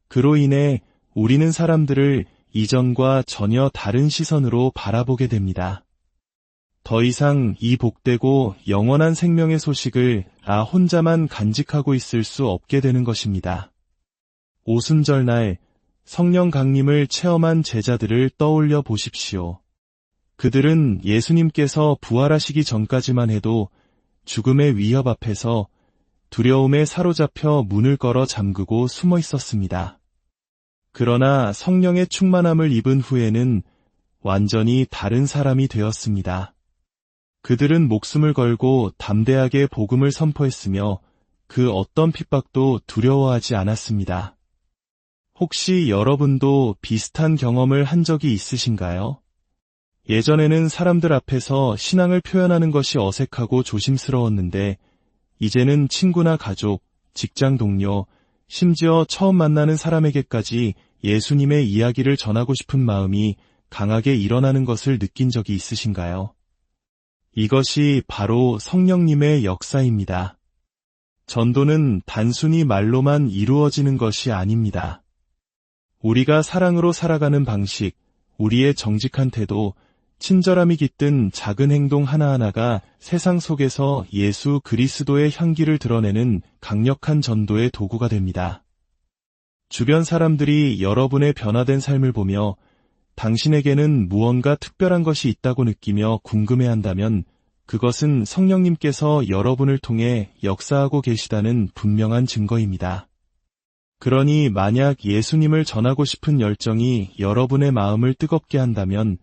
그로 인해 우리는 사람들을 이전과 전혀 다른 시선으로 바라보게 됩니다. 더 이상 이 복되고 영원한 생명의 소식을 나 혼자만 간직하고 있을 수 없게 되는 것입니다. 오순절날 성령 강림을 체험한 제자들을 떠올려 보십시오. 그들은 예수님께서 부활하시기 전까지만 해도 죽음의 위협 앞에서 두려움에 사로잡혀 문을 걸어 잠그고 숨어 있었습니다. 그러나 성령의 충만함을 입은 후에는 완전히 다른 사람이 되었습니다. 그들은 목숨을 걸고 담대하게 복음을 선포했으며 그 어떤 핍박도 두려워하지 않았습니다. 혹시 여러분도 비슷한 경험을 한 적이 있으신가요? 예전에는 사람들 앞에서 신앙을 표현하는 것이 어색하고 조심스러웠는데 이제는 친구나 가족, 직장 동료, 심지어 처음 만나는 사람에게까지 예수님의 이야기를 전하고 싶은 마음이 강하게 일어나는 것을 느낀 적이 있으신가요? 이것이 바로 성령님의 역사입니다. 전도는 단순히 말로만 이루어지는 것이 아닙니다. 우리가 사랑으로 살아가는 방식, 우리의 정직한 태도, 친절함이 깃든 작은 행동 하나하나가 세상 속에서 예수 그리스도의 향기를 드러내는 강력한 전도의 도구가 됩니다. 주변 사람들이 여러분의 변화된 삶을 보며 당신에게는 무언가 특별한 것이 있다고 느끼며 궁금해한다면 그것은 성령님께서 여러분을 통해 역사하고 계시다는 분명한 증거입니다. 그러니 만약 예수님을 전하고 싶은 열정이 여러분의 마음을 뜨겁게 한다면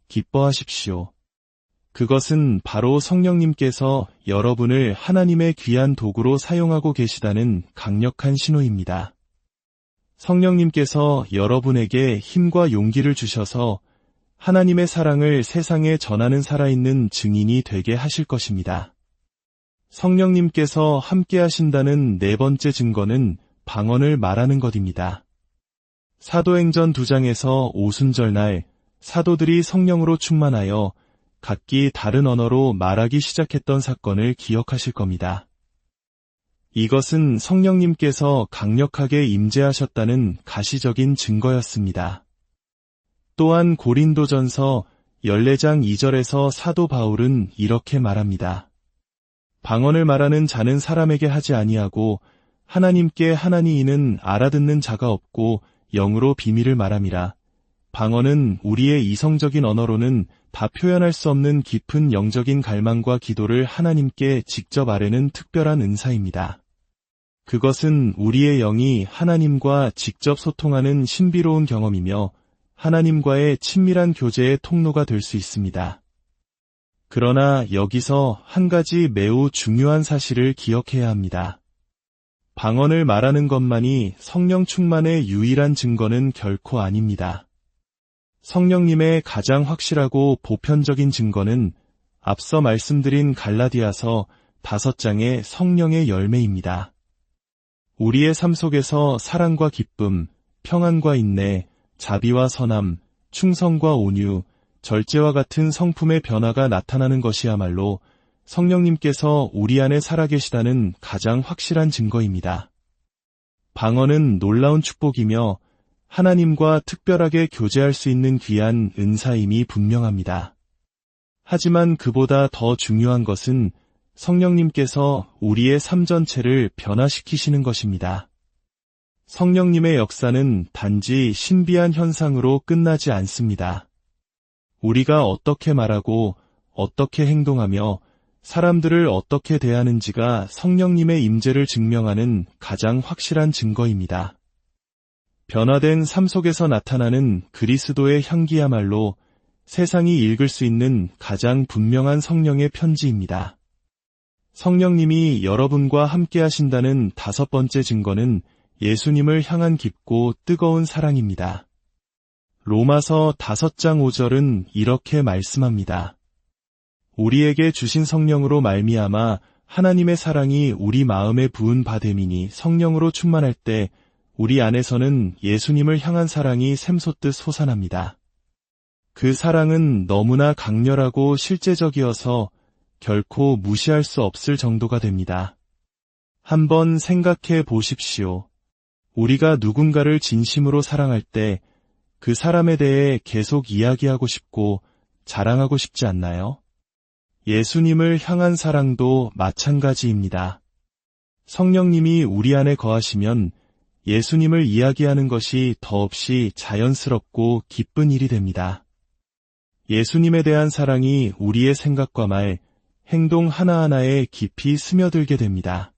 기뻐하십시오. 그것은 바로 성령님께서 여러분을 하나님의 귀한 도구로 사용하고 계시다는 강력한 신호입니다. 성령님께서 여러분에게 힘과 용기를 주셔서 하나님의 사랑을 세상에 전하는 살아있는 증인이 되게 하실 것입니다. 성령님께서 함께 하신다는 네 번째 증거는 방언을 말하는 것입니다. 사도행전 2장에서 오순절날 사도들이 성령으로 충만하여 각기 다른 언어로 말하기 시작했던 사건을 기억하실 겁니다. 이것은 성령님께서 강력하게 임재하셨다는 가시적인 증거였습니다. 또한 고린도전서 14장 2절에서 사도 바울은 이렇게 말합니다. 방언을 말하는 자는 사람에게 하지 아니하고 하나님께 하나니 이는 알아듣는 자가 없고 영으로 비밀을 말함이라. 방언은 우리의 이성적인 언어로는 다 표현할 수 없는 깊은 영적인 갈망과 기도를 하나님께 직접 아뢰는 특별한 은사입니다. 그것은 우리의 영이 하나님과 직접 소통하는 신비로운 경험이며 하나님과의 친밀한 교제의 통로가 될 수 있습니다. 그러나 여기서 한 가지 매우 중요한 사실을 기억해야 합니다. 방언을 말하는 것만이 성령 충만의 유일한 증거는 결코 아닙니다. 성령님의 가장 확실하고 보편적인 증거는 앞서 말씀드린 갈라디아서 5장의 성령의 열매입니다. 우리의 삶 속에서 사랑과 기쁨, 평안과 인내, 자비와 선함, 충성과 온유, 절제와 같은 성품의 변화가 나타나는 것이야말로 성령님께서 우리 안에 살아계시다는 가장 확실한 증거입니다. 방언은 놀라운 축복이며 하나님과 특별하게 교제할 수 있는 귀한 은사임이 분명합니다. 하지만 그보다 더 중요한 것은 성령님께서 우리의 삶 전체를 변화시키시는 것입니다. 성령님의 역사는 단지 신비한 현상으로 끝나지 않습니다. 우리가 어떻게 말하고 어떻게 행동하며 사람들을 어떻게 대하는지가 성령님의 임재를 증명하는 가장 확실한 증거입니다. 변화된 삶 속에서 나타나는 그리스도의 향기야말로 세상이 읽을 수 있는 가장 분명한 성령의 편지입니다. 성령님이 여러분과 함께 하신다는 5번째 증거는 예수님을 향한 깊고 뜨거운 사랑입니다. 로마서 5장 5절은 이렇게 말씀합니다. 우리에게 주신 성령으로 말미암아 하나님의 사랑이 우리 마음에 부은 바 됨이니 성령으로 충만할 때 우리 안에서는 예수님을 향한 사랑이 샘솟듯 솟아납니다. 그 사랑은 너무나 강렬하고 실제적이어서 결코 무시할 수 없을 정도가 됩니다. 한번 생각해 보십시오. 우리가 누군가를 진심으로 사랑할 때 그 사람에 대해 계속 이야기하고 싶고 자랑하고 싶지 않나요? 예수님을 향한 사랑도 마찬가지입니다. 성령님이 우리 안에 거하시면 예수님을 이야기하는 것이 더없이 자연스럽고 기쁜 일이 됩니다. 예수님에 대한 사랑이 우리의 생각과 말, 행동 하나하나에 깊이 스며들게 됩니다.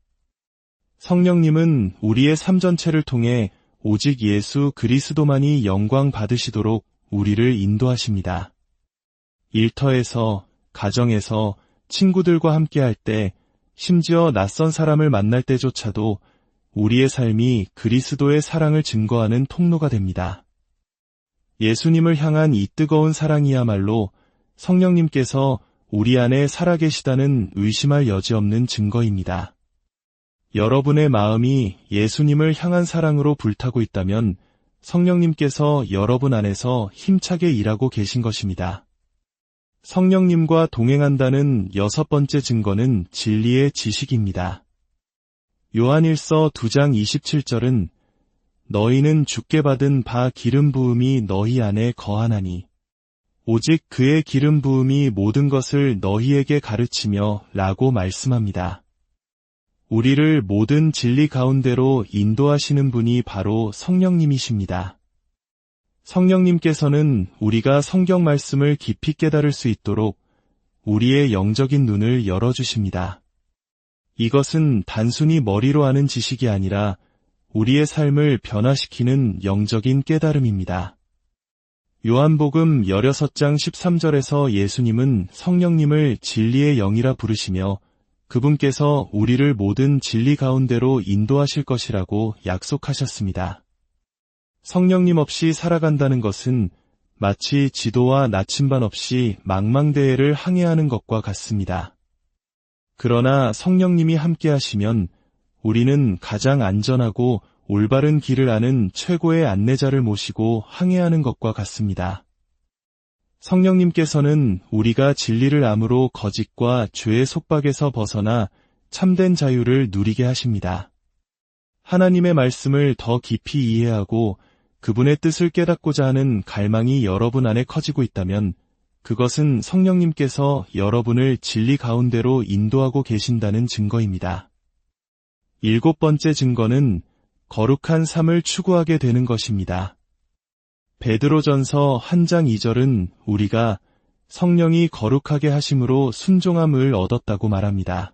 성령님은 우리의 삶 전체를 통해 오직 예수 그리스도만이 영광 받으시도록 우리를 인도하십니다. 일터에서, 가정에서, 친구들과 함께할 때, 심지어 낯선 사람을 만날 때조차도 우리의 삶이 그리스도의 사랑을 증거하는 통로가 됩니다. 예수님을 향한 이 뜨거운 사랑이야말로 성령님께서 우리 안에 살아계시다는 의심할 여지 없는 증거입니다. 여러분의 마음이 예수님을 향한 사랑으로 불타고 있다면 성령님께서 여러분 안에서 힘차게 일하고 계신 것입니다. 성령님과 동행한다는 6번째 증거는 진리의 지식입니다. 요한일서 2장 27절은 너희는 주께 받은 바 기름 부음이 너희 안에 거하나니 오직 그의 기름 부음이 모든 것을 너희에게 가르치며 라고 말씀합니다. 우리를 모든 진리 가운데로 인도하시는 분이 바로 성령님이십니다. 성령님께서는 우리가 성경 말씀을 깊이 깨달을 수 있도록 우리의 영적인 눈을 열어주십니다. 이것은 단순히 머리로 아는 지식이 아니라 우리의 삶을 변화시키는 영적인 깨달음입니다. 요한복음 16장 13절에서 예수님은 성령님을 진리의 영이라 부르시며 그분께서 우리를 모든 진리 가운데로 인도하실 것이라고 약속하셨습니다. 성령님 없이 살아간다는 것은 마치 지도와 나침반 없이 망망대해를 항해하는 것과 같습니다. 그러나 성령님이 함께하시면 우리는 가장 안전하고 올바른 길을 아는 최고의 안내자를 모시고 항해하는 것과 같습니다. 성령님께서는 우리가 진리를 암으로 거짓과 죄의 속박에서 벗어나 참된 자유를 누리게 하십니다. 하나님의 말씀을 더 깊이 이해하고 그분의 뜻을 깨닫고자 하는 갈망이 여러분 안에 커지고 있다면 그것은 성령님께서 여러분을 진리 가운데로 인도하고 계신다는 증거입니다. 7번째 증거는 거룩한 삶을 추구하게 되는 것입니다. 베드로전서 1장 2절은 우리가 성령이 거룩하게 하심으로 순종함을 얻었다고 말합니다.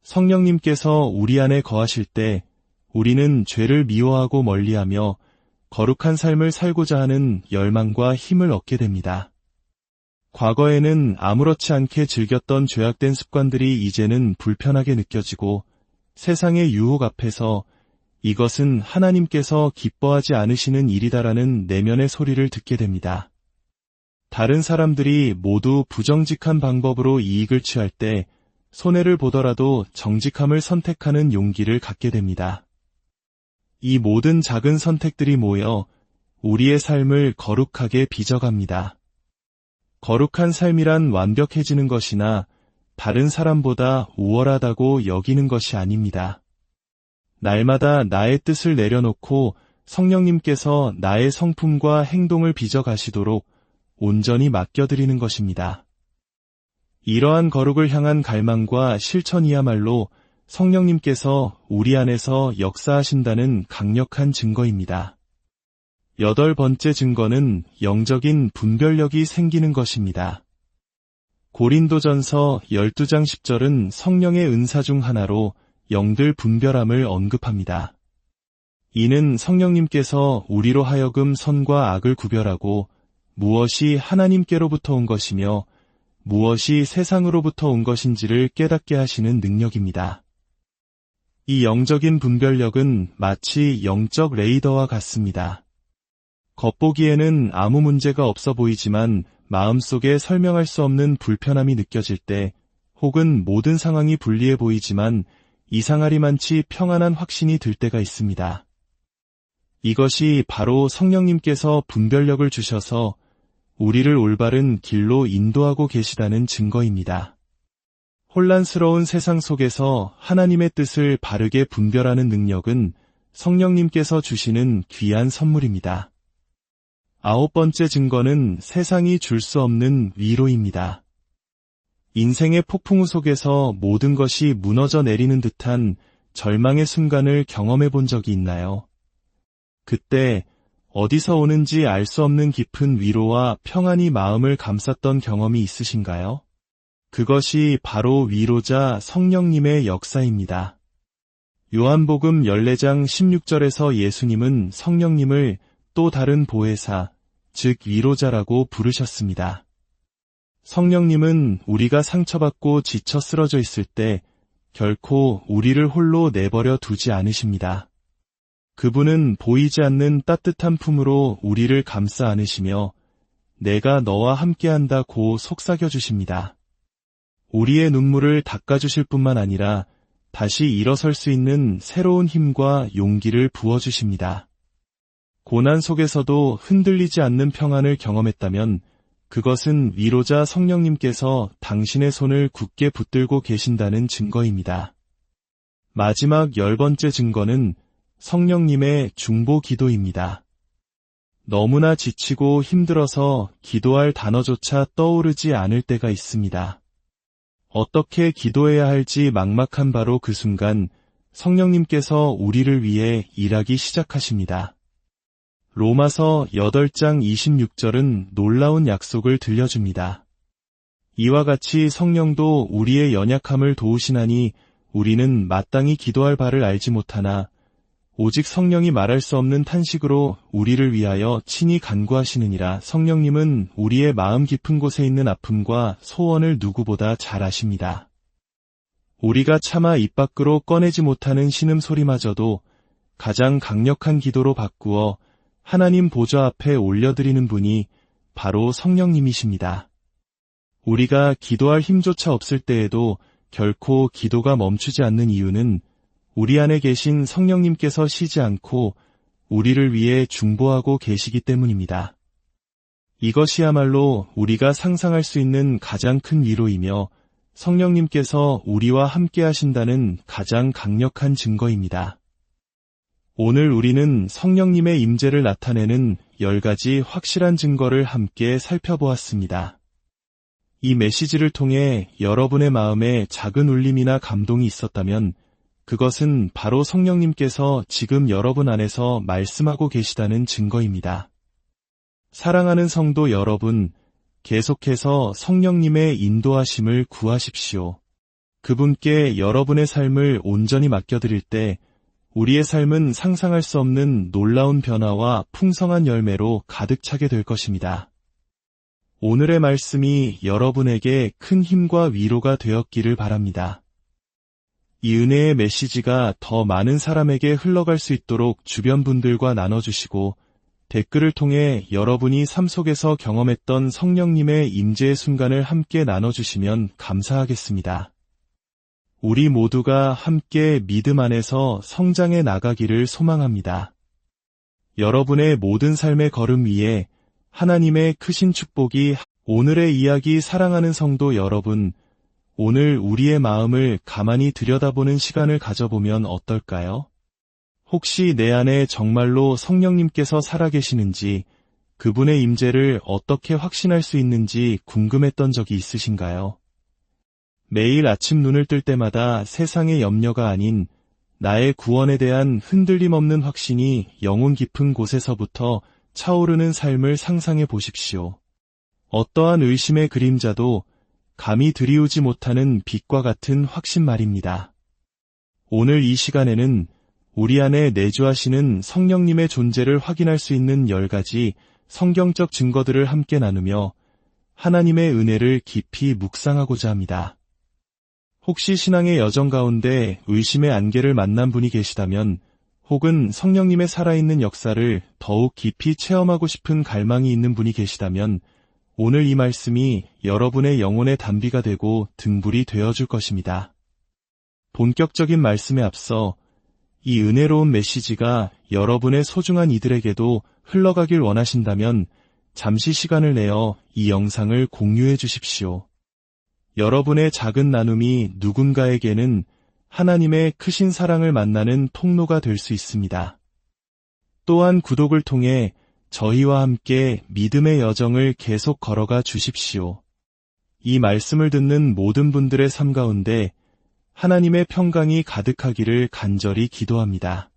성령님께서 우리 안에 거하실 때 우리는 죄를 미워하고 멀리하며 거룩한 삶을 살고자 하는 열망과 힘을 얻게 됩니다. 과거에는 아무렇지 않게 즐겼던 죄악된 습관들이 이제는 불편하게 느껴지고 세상의 유혹 앞에서 이것은 하나님께서 기뻐하지 않으시는 일이다라는 내면의 소리를 듣게 됩니다. 다른 사람들이 모두 부정직한 방법으로 이익을 취할 때 손해를 보더라도 정직함을 선택하는 용기를 갖게 됩니다. 이 모든 작은 선택들이 모여 우리의 삶을 거룩하게 빚어갑니다. 거룩한 삶이란 완벽해지는 것이나 다른 사람보다 우월하다고 여기는 것이 아닙니다. 날마다 나의 뜻을 내려놓고 성령님께서 나의 성품과 행동을 빚어가시도록 온전히 맡겨드리는 것입니다. 이러한 거룩을 향한 갈망과 실천이야말로 성령님께서 우리 안에서 역사하신다는 강력한 증거입니다. 8번째 증거는 영적인 분별력이 생기는 것입니다. 고린도전서 12장 10절은 성령의 은사 중 하나로 영들 분별함을 언급합니다. 이는 성령님께서 우리로 하여금 선과 악을 구별하고 무엇이 하나님께로부터 온 것이며 무엇이 세상으로부터 온 것인지를 깨닫게 하시는 능력입니다. 이 영적인 분별력은 마치 영적 레이더와 같습니다. 겉보기에는 아무 문제가 없어 보이지만 마음속에 설명할 수 없는 불편함이 느껴질 때 혹은 모든 상황이 불리해 보이지만 이상하리만치 평안한 확신이 들 때가 있습니다. 이것이 바로 성령님께서 분별력을 주셔서 우리를 올바른 길로 인도하고 계시다는 증거입니다. 혼란스러운 세상 속에서 하나님의 뜻을 바르게 분별하는 능력은 성령님께서 주시는 귀한 선물입니다. 9번째 증거는 세상이 줄 수 없는 위로입니다. 인생의 폭풍우 속에서 모든 것이 무너져 내리는 듯한 절망의 순간을 경험해 본 적이 있나요? 그때 어디서 오는지 알 수 없는 깊은 위로와 평안이 마음을 감쌌던 경험이 있으신가요? 그것이 바로 위로자 성령님의 역사입니다. 요한복음 14장 16절에서 예수님은 성령님을 또 다른 보혜사, 즉 위로자라고 부르셨습니다. 성령님은 우리가 상처받고 지쳐 쓰러져 있을 때 결코 우리를 홀로 내버려 두지 않으십니다. 그분은 보이지 않는 따뜻한 품으로 우리를 감싸 안으시며 내가 너와 함께한다고 속삭여 주십니다. 우리의 눈물을 닦아주실 뿐만 아니라 다시 일어설 수 있는 새로운 힘과 용기를 부어주십니다. 고난 속에서도 흔들리지 않는 평안을 경험했다면 그것은 위로자 성령님께서 당신의 손을 굳게 붙들고 계신다는 증거입니다. 마지막 10번째 증거는 성령님의 중보 기도입니다. 너무나 지치고 힘들어서 기도할 단어조차 떠오르지 않을 때가 있습니다. 어떻게 기도해야 할지 막막한 바로 그 순간 성령님께서 우리를 위해 일하기 시작하십니다. 로마서 8장 26절은 놀라운 약속을 들려줍니다. 이와 같이 성령도 우리의 연약함을 도우시나니 우리는 마땅히 기도할 바를 알지 못하나 오직 성령이 말할 수 없는 탄식으로 우리를 위하여 친히 간구하시느니라. 성령님은 우리의 마음 깊은 곳에 있는 아픔과 소원을 누구보다 잘 아십니다. 우리가 차마 입 밖으로 꺼내지 못하는 신음소리마저도 가장 강력한 기도로 바꾸어 하나님 보좌 앞에 올려드리는 분이 바로 성령님이십니다. 우리가 기도할 힘조차 없을 때에도 결코 기도가 멈추지 않는 이유는 우리 안에 계신 성령님께서 쉬지 않고 우리를 위해 중보하고 계시기 때문입니다. 이것이야말로 우리가 상상할 수 있는 가장 큰 위로이며 성령님께서 우리와 함께 하신다는 가장 강력한 증거입니다. 오늘 우리는 성령님의 임재를 나타내는 10가지 확실한 증거를 함께 살펴보았습니다. 이 메시지를 통해 여러분의 마음에 작은 울림이나 감동이 있었다면 그것은 바로 성령님께서 지금 여러분 안에서 말씀하고 계시다는 증거입니다. 사랑하는 성도 여러분, 계속해서 성령님의 인도하심을 구하십시오. 그분께 여러분의 삶을 온전히 맡겨드릴 때 우리의 삶은 상상할 수 없는 놀라운 변화와 풍성한 열매로 가득 차게 될 것입니다. 오늘의 말씀이 여러분에게 큰 힘과 위로가 되었기를 바랍니다. 이 은혜의 메시지가 더 많은 사람에게 흘러갈 수 있도록 주변 분들과 나눠주시고 댓글을 통해 여러분이 삶 속에서 경험했던 성령님의 임재의 순간을 함께 나눠주시면 감사하겠습니다. 우리 모두가 함께 믿음 안에서 성장해 나가기를 소망합니다. 여러분의 모든 삶의 걸음 위에 하나님의 크신 축복이 오늘의 이야기 사랑하는 성도 여러분, 오늘 우리의 마음을 가만히 들여다보는 시간을 가져보면 어떨까요? 혹시 내 안에 정말로 성령님께서 살아계시는지, 그분의 임재를 어떻게 확신할 수 있는지 궁금했던 적이 있으신가요? 매일 아침 눈을 뜰 때마다 세상의 염려가 아닌 나의 구원에 대한 흔들림 없는 확신이 영혼 깊은 곳에서부터 차오르는 삶을 상상해 보십시오. 어떠한 의심의 그림자도 감히 들이우지 못하는 빛과 같은 확신 말입니다. 오늘 이 시간에는 우리 안에 내주하시는 성령님의 존재를 확인할 수 있는 10가지 성경적 증거들을 함께 나누며 하나님의 은혜를 깊이 묵상하고자 합니다. 혹시 신앙의 여정 가운데 의심의 안개를 만난 분이 계시다면 혹은 성령님의 살아있는 역사를 더욱 깊이 체험하고 싶은 갈망이 있는 분이 계시다면 오늘 이 말씀이 여러분의 영혼의 단비가 되고 등불이 되어줄 것입니다. 본격적인 말씀에 앞서 이 은혜로운 메시지가 여러분의 소중한 이들에게도 흘러가길 원하신다면 잠시 시간을 내어 이 영상을 공유해 주십시오. 여러분의 작은 나눔이 누군가에게는 하나님의 크신 사랑을 만나는 통로가 될 수 있습니다. 또한 구독을 통해 저희와 함께 믿음의 여정을 계속 걸어가 주십시오. 이 말씀을 듣는 모든 분들의 삶 가운데 하나님의 평강이 가득하기를 간절히 기도합니다.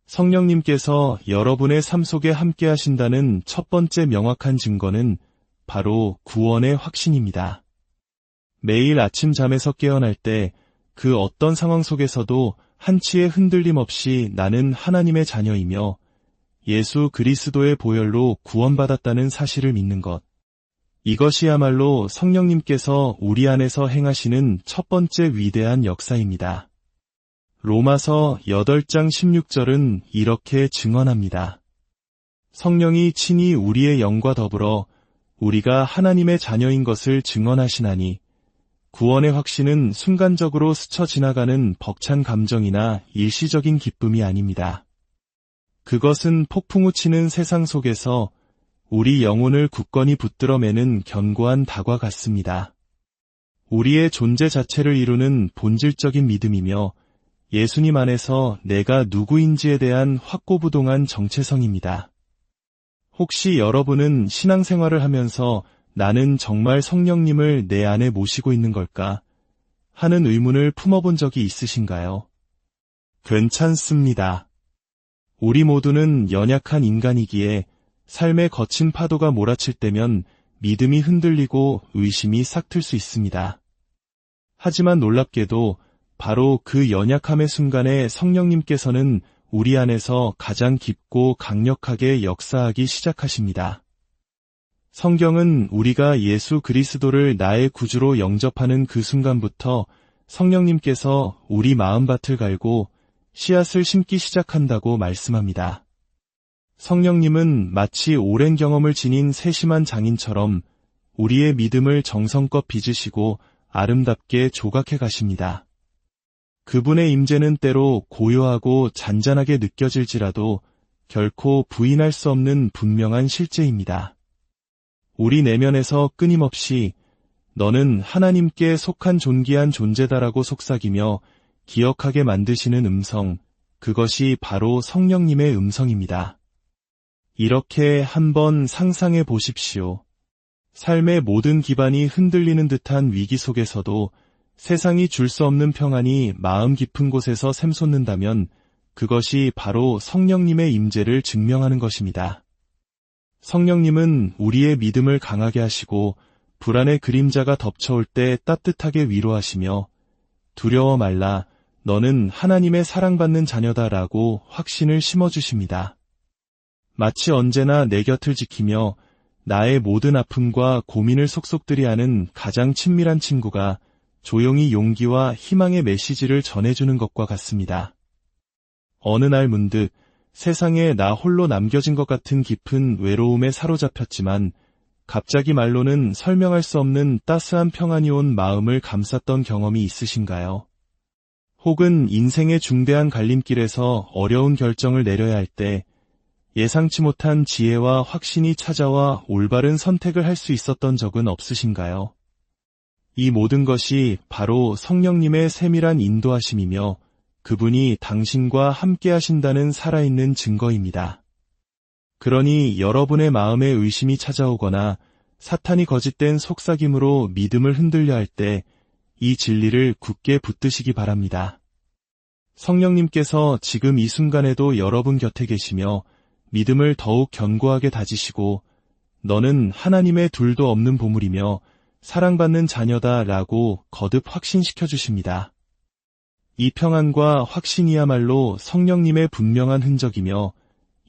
성령님께서 여러분의 삶 속에 함께 하신다는 첫 번째 명확한 증거는 바로 구원의 확신입니다. 매일 아침 잠에서 깨어날 때 그 어떤 상황 속에서도 한치의 흔들림 없이 나는 하나님의 자녀이며 예수 그리스도의 보혈로 구원받았다는 사실을 믿는 것. 이것이야말로 성령님께서 우리 안에서 행하시는 첫 번째 위대한 역사입니다. 로마서 8장 16절은 이렇게 증언합니다. 성령이 친히 우리의 영과 더불어 우리가 하나님의 자녀인 것을 증언하시나니 구원의 확신은 순간적으로 스쳐 지나가는 벅찬 감정이나 일시적인 기쁨이 아닙니다. 그것은 폭풍우 치는 세상 속에서 우리 영혼을 굳건히 붙들어 매는 견고한 닭과 같습니다. 우리의 존재 자체를 이루는 본질적인 믿음이며 예수님 안에서 내가 누구인지에 대한 확고부동한 정체성입니다. 혹시 여러분은 신앙생활을 하면서 나는 정말 성령님을 내 안에 모시고 있는 걸까? 하는 의문을 품어본 적이 있으신가요? 괜찮습니다. 우리 모두는 연약한 인간이기에 삶의 거친 파도가 몰아칠 때면 믿음이 흔들리고 의심이 싹틀 수 있습니다. 하지만 놀랍게도 바로 그 연약함의 순간에 성령님께서는 우리 안에서 가장 깊고 강력하게 역사하기 시작하십니다. 성경은 우리가 예수 그리스도를 나의 구주로 영접하는 그 순간부터 성령님께서 우리 마음밭을 갈고 씨앗을 심기 시작한다고 말씀합니다. 성령님은 마치 오랜 경험을 지닌 세심한 장인처럼 우리의 믿음을 정성껏 빚으시고 아름답게 조각해 가십니다. 그분의 임재는 때로 고요하고 잔잔하게 느껴질지라도 결코 부인할 수 없는 분명한 실제입니다. 우리 내면에서 끊임없이 너는 하나님께 속한 존귀한 존재다라고 속삭이며 기억하게 만드시는 음성, 그것이 바로 성령님의 음성입니다. 이렇게 한번 상상해 보십시오. 삶의 모든 기반이 흔들리는 듯한 위기 속에서도 세상이 줄 수 없는 평안이 마음 깊은 곳에서 샘솟는다면 그것이 바로 성령님의 임재를 증명하는 것입니다. 성령님은 우리의 믿음을 강하게 하시고 불안의 그림자가 덮쳐올 때 따뜻하게 위로하시며 두려워 말라, 너는 하나님의 사랑받는 자녀다라고 확신을 심어주십니다. 마치 언제나 내 곁을 지키며 나의 모든 아픔과 고민을 속속들이 아는 가장 친밀한 친구가 조용히 용기와 희망의 메시지를 전해주는 것과 같습니다. 어느 날 문득 세상에 나 홀로 남겨진 것 같은 깊은 외로움에 사로잡혔지만 갑자기 말로는 설명할 수 없는 따스한 평안이 온 마음을 감쌌던 경험이 있으신가요? 혹은 인생의 중대한 갈림길에서 어려운 결정을 내려야 할 때 예상치 못한 지혜와 확신이 찾아와 올바른 선택을 할 수 있었던 적은 없으신가요? 이 모든 것이 바로 성령님의 세밀한 인도하심이며 그분이 당신과 함께 하신다는 살아있는 증거입니다. 그러니 여러분의 마음에 의심이 찾아오거나 사탄이 거짓된 속삭임으로 믿음을 흔들려 할 때 이 진리를 굳게 붙드시기 바랍니다. 성령님께서 지금 이 순간에도 여러분 곁에 계시며 믿음을 더욱 견고하게 다지시고 너는 하나님의 둘도 없는 보물이며 사랑받는 자녀다라고 거듭 확신시켜 주십니다. 이 평안과 확신이야말로 성령님의 분명한 흔적이며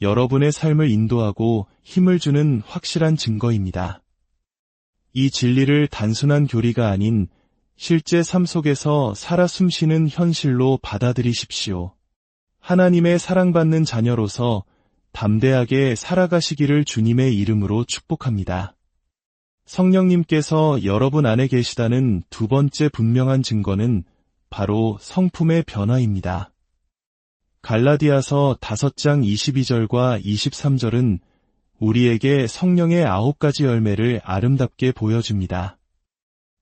여러분의 삶을 인도하고 힘을 주는 확실한 증거입니다. 이 진리를 단순한 교리가 아닌 실제 삶 속에서 살아 숨쉬는 현실로 받아들이십시오. 하나님의 사랑받는 자녀로서 담대하게 살아가시기를 주님의 이름으로 축복합니다. 성령님께서 여러분 안에 계시다는 두 번째 분명한 증거는 바로 성품의 변화입니다. 갈라디아서 5장 22절과 23절은 우리에게 성령의 9가지 열매를 아름답게 보여줍니다.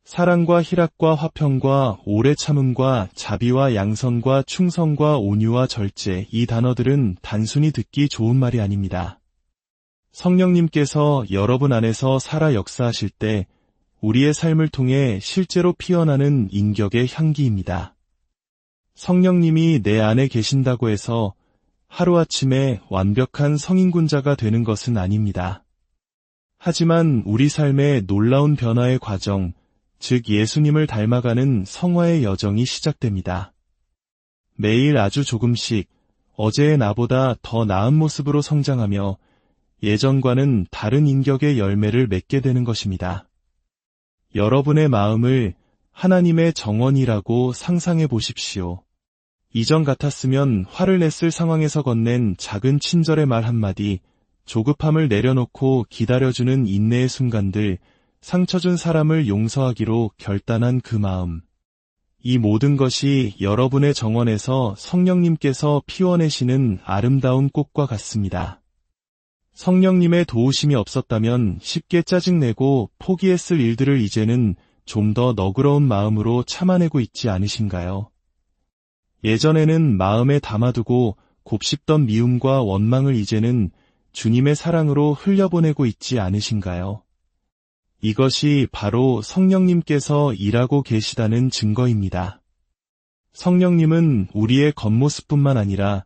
사랑과 희락과 화평과 오래 참음과 자비와 양선과 충성과 온유와 절제, 이 단어들은 단순히 듣기 좋은 말이 아닙니다. 성령님께서 여러분 안에서 살아 역사하실 때 우리의 삶을 통해 실제로 피어나는 인격의 향기입니다. 성령님이 내 안에 계신다고 해서 하루아침에 완벽한 성인군자가 되는 것은 아닙니다. 하지만 우리 삶의 놀라운 변화의 과정, 즉 예수님을 닮아가는 성화의 여정이 시작됩니다. 매일 아주 조금씩 어제의 나보다 더 나은 모습으로 성장하며 예전과는 다른 인격의 열매를 맺게 되는 것입니다. 여러분의 마음을 하나님의 정원이라고 상상해 보십시오. 이전 같았으면 화를 냈을 상황에서 건넨 작은 친절의 말 한마디, 조급함을 내려놓고 기다려주는 인내의 순간들, 상처 준 사람을 용서하기로 결단한 그 마음. 이 모든 것이 여러분의 정원에서 성령님께서 피워내시는 아름다운 꽃과 같습니다. 성령님의 도우심이 없었다면 쉽게 짜증내고 포기했을 일들을 이제는 좀 더 너그러운 마음으로 참아내고 있지 않으신가요? 예전에는 마음에 담아두고 곱씹던 미움과 원망을 이제는 주님의 사랑으로 흘려보내고 있지 않으신가요? 이것이 바로 성령님께서 일하고 계시다는 증거입니다. 성령님은 우리의 겉모습뿐만 아니라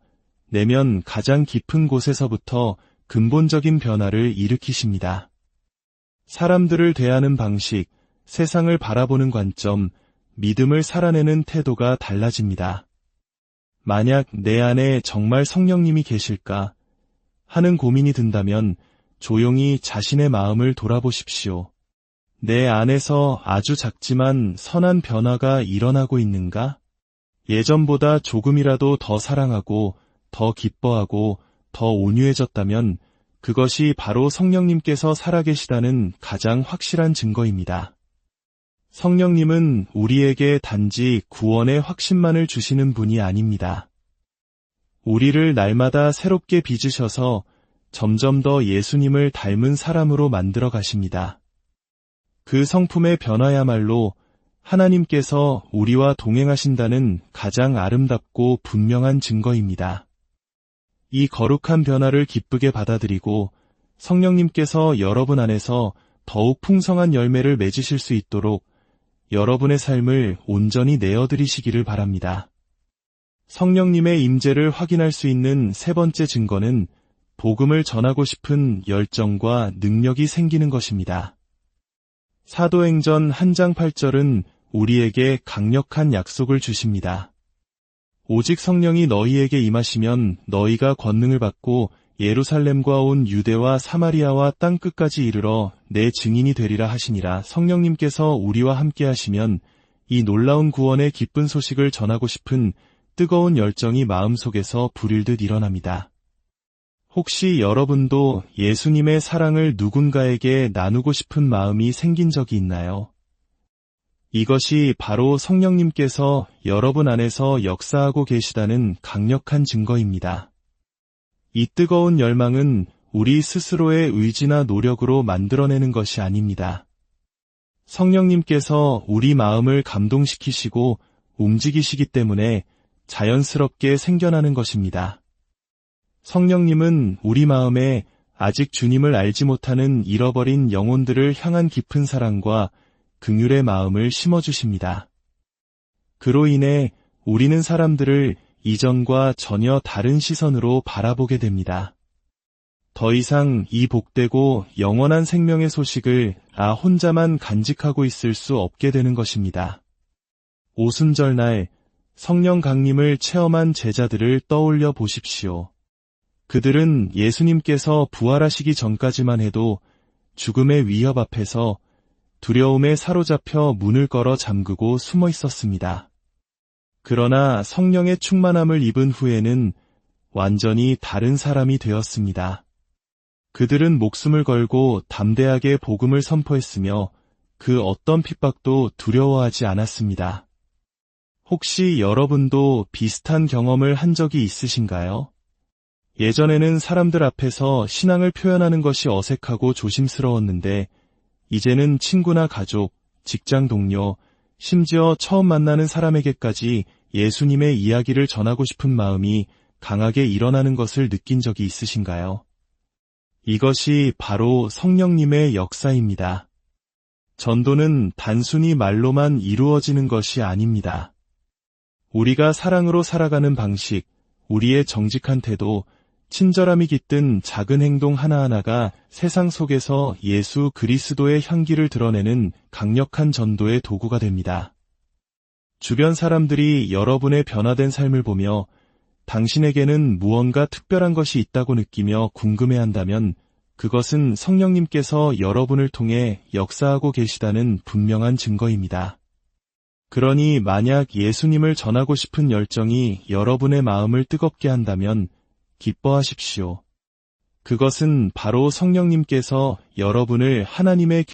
내면 가장 깊은 곳에서부터 근본적인 변화를 일으키십니다. 사람들을 대하는 방식, 세상을 바라보는 관점, 믿음을 살아내는 태도가 달라집니다. 만약 내 안에 정말 성령님이 계실까 하는 고민이 든다면 조용히 자신의 마음을 돌아보십시오. 내 안에서 아주 작지만 선한 변화가 일어나고 있는가? 예전보다 조금이라도 더 사랑하고, 더 기뻐하고, 더 온유해졌다면 그것이 바로 성령님께서 살아계시다는 가장 확실한 증거입니다. 성령님은 우리에게 단지 구원의 확신만을 주시는 분이 아닙니다. 우리를 날마다 새롭게 빚으셔서 점점 더 예수님을 닮은 사람으로 만들어 가십니다. 그 성품의 변화야말로 하나님께서 우리와 동행하신다는 가장 아름답고 분명한 증거입니다. 이 거룩한 변화를 기쁘게 받아들이고 성령님께서 여러분 안에서 더욱 풍성한 열매를 맺으실 수 있도록 여러분의 삶을 온전히 내어드리시기를 바랍니다. 성령님의 임재를 확인할 수 있는 세 번째 증거는 복음을 전하고 싶은 열정과 능력이 생기는 것입니다. 사도행전 1장 8절은 우리에게 강력한 약속을 주십니다. 오직 성령이 너희에게 임하시면 너희가 권능을 받고 예루살렘과 온 유대와 사마리아와 땅끝까지 이르러 내 증인이 되리라 하시니라. 성령님께서 우리와 함께 하시면 이 놀라운 구원의 기쁜 소식을 전하고 싶은 뜨거운 열정이 마음속에서 불일 듯 일어납니다. 혹시 여러분도 예수님의 사랑을 누군가에게 나누고 싶은 마음이 생긴 적이 있나요? 이것이 바로 성령님께서 여러분 안에서 역사하고 계시다는 강력한 증거입니다. 이 뜨거운 열망은 우리 스스로의 의지나 노력으로 만들어내는 것이 아닙니다. 성령님께서 우리 마음을 감동시키시고 움직이시기 때문에 자연스럽게 생겨나는 것입니다. 성령님은 우리 마음에 아직 주님을 알지 못하는 잃어버린 영혼들을 향한 깊은 사랑과 긍휼의 마음을 심어주십니다. 그로 인해 우리는 사람들을 이전과 전혀 다른 시선으로 바라보게 됩니다. 더 이상 이 복되고 영원한 생명의 소식을 나 혼자만 간직하고 있을 수 없게 되는 것입니다. 오순절날 성령 강림을 체험한 제자들을 떠올려 보십시오. 그들은 예수님께서 부활하시기 전까지만 해도 죽음의 위협 앞에서 두려움에 사로잡혀 문을 걸어 잠그고 숨어 있었습니다. 그러나 성령의 충만함을 입은 후에는 완전히 다른 사람이 되었습니다. 그들은 목숨을 걸고 담대하게 복음을 선포했으며 그 어떤 핍박도 두려워하지 않았습니다. 혹시 여러분도 비슷한 경험을 한 적이 있으신가요? 예전에는 사람들 앞에서 신앙을 표현하는 것이 어색하고 조심스러웠는데 이제는 친구나 가족, 직장 동료, 심지어 처음 만나는 사람에게까지 예수님의 이야기를 전하고 싶은 마음이 강하게 일어나는 것을 느낀 적이 있으신가요? 이것이 바로 성령님의 역사입니다. 전도는 단순히 말로만 이루어지는 것이 아닙니다. 우리가 사랑으로 살아가는 방식, 우리의 정직한 태도, 친절함이 깃든 작은 행동 하나하나가 세상 속에서 예수 그리스도의 향기를 드러내는 강력한 전도의 도구가 됩니다. 주변 사람들이 여러분의 변화된 삶을 보며 당신에게는 무언가 특별한 것이 있다고 느끼며 궁금해한다면 그것은 성령님께서 여러분을 통해 역사하고 계시다는 분명한 증거입니다. 그러니 만약 예수님을 전하고 싶은 열정이 여러분의 마음을 뜨겁게 한다면 기뻐하십시오. 그것은 바로 성령님께서 여러분을 하나님의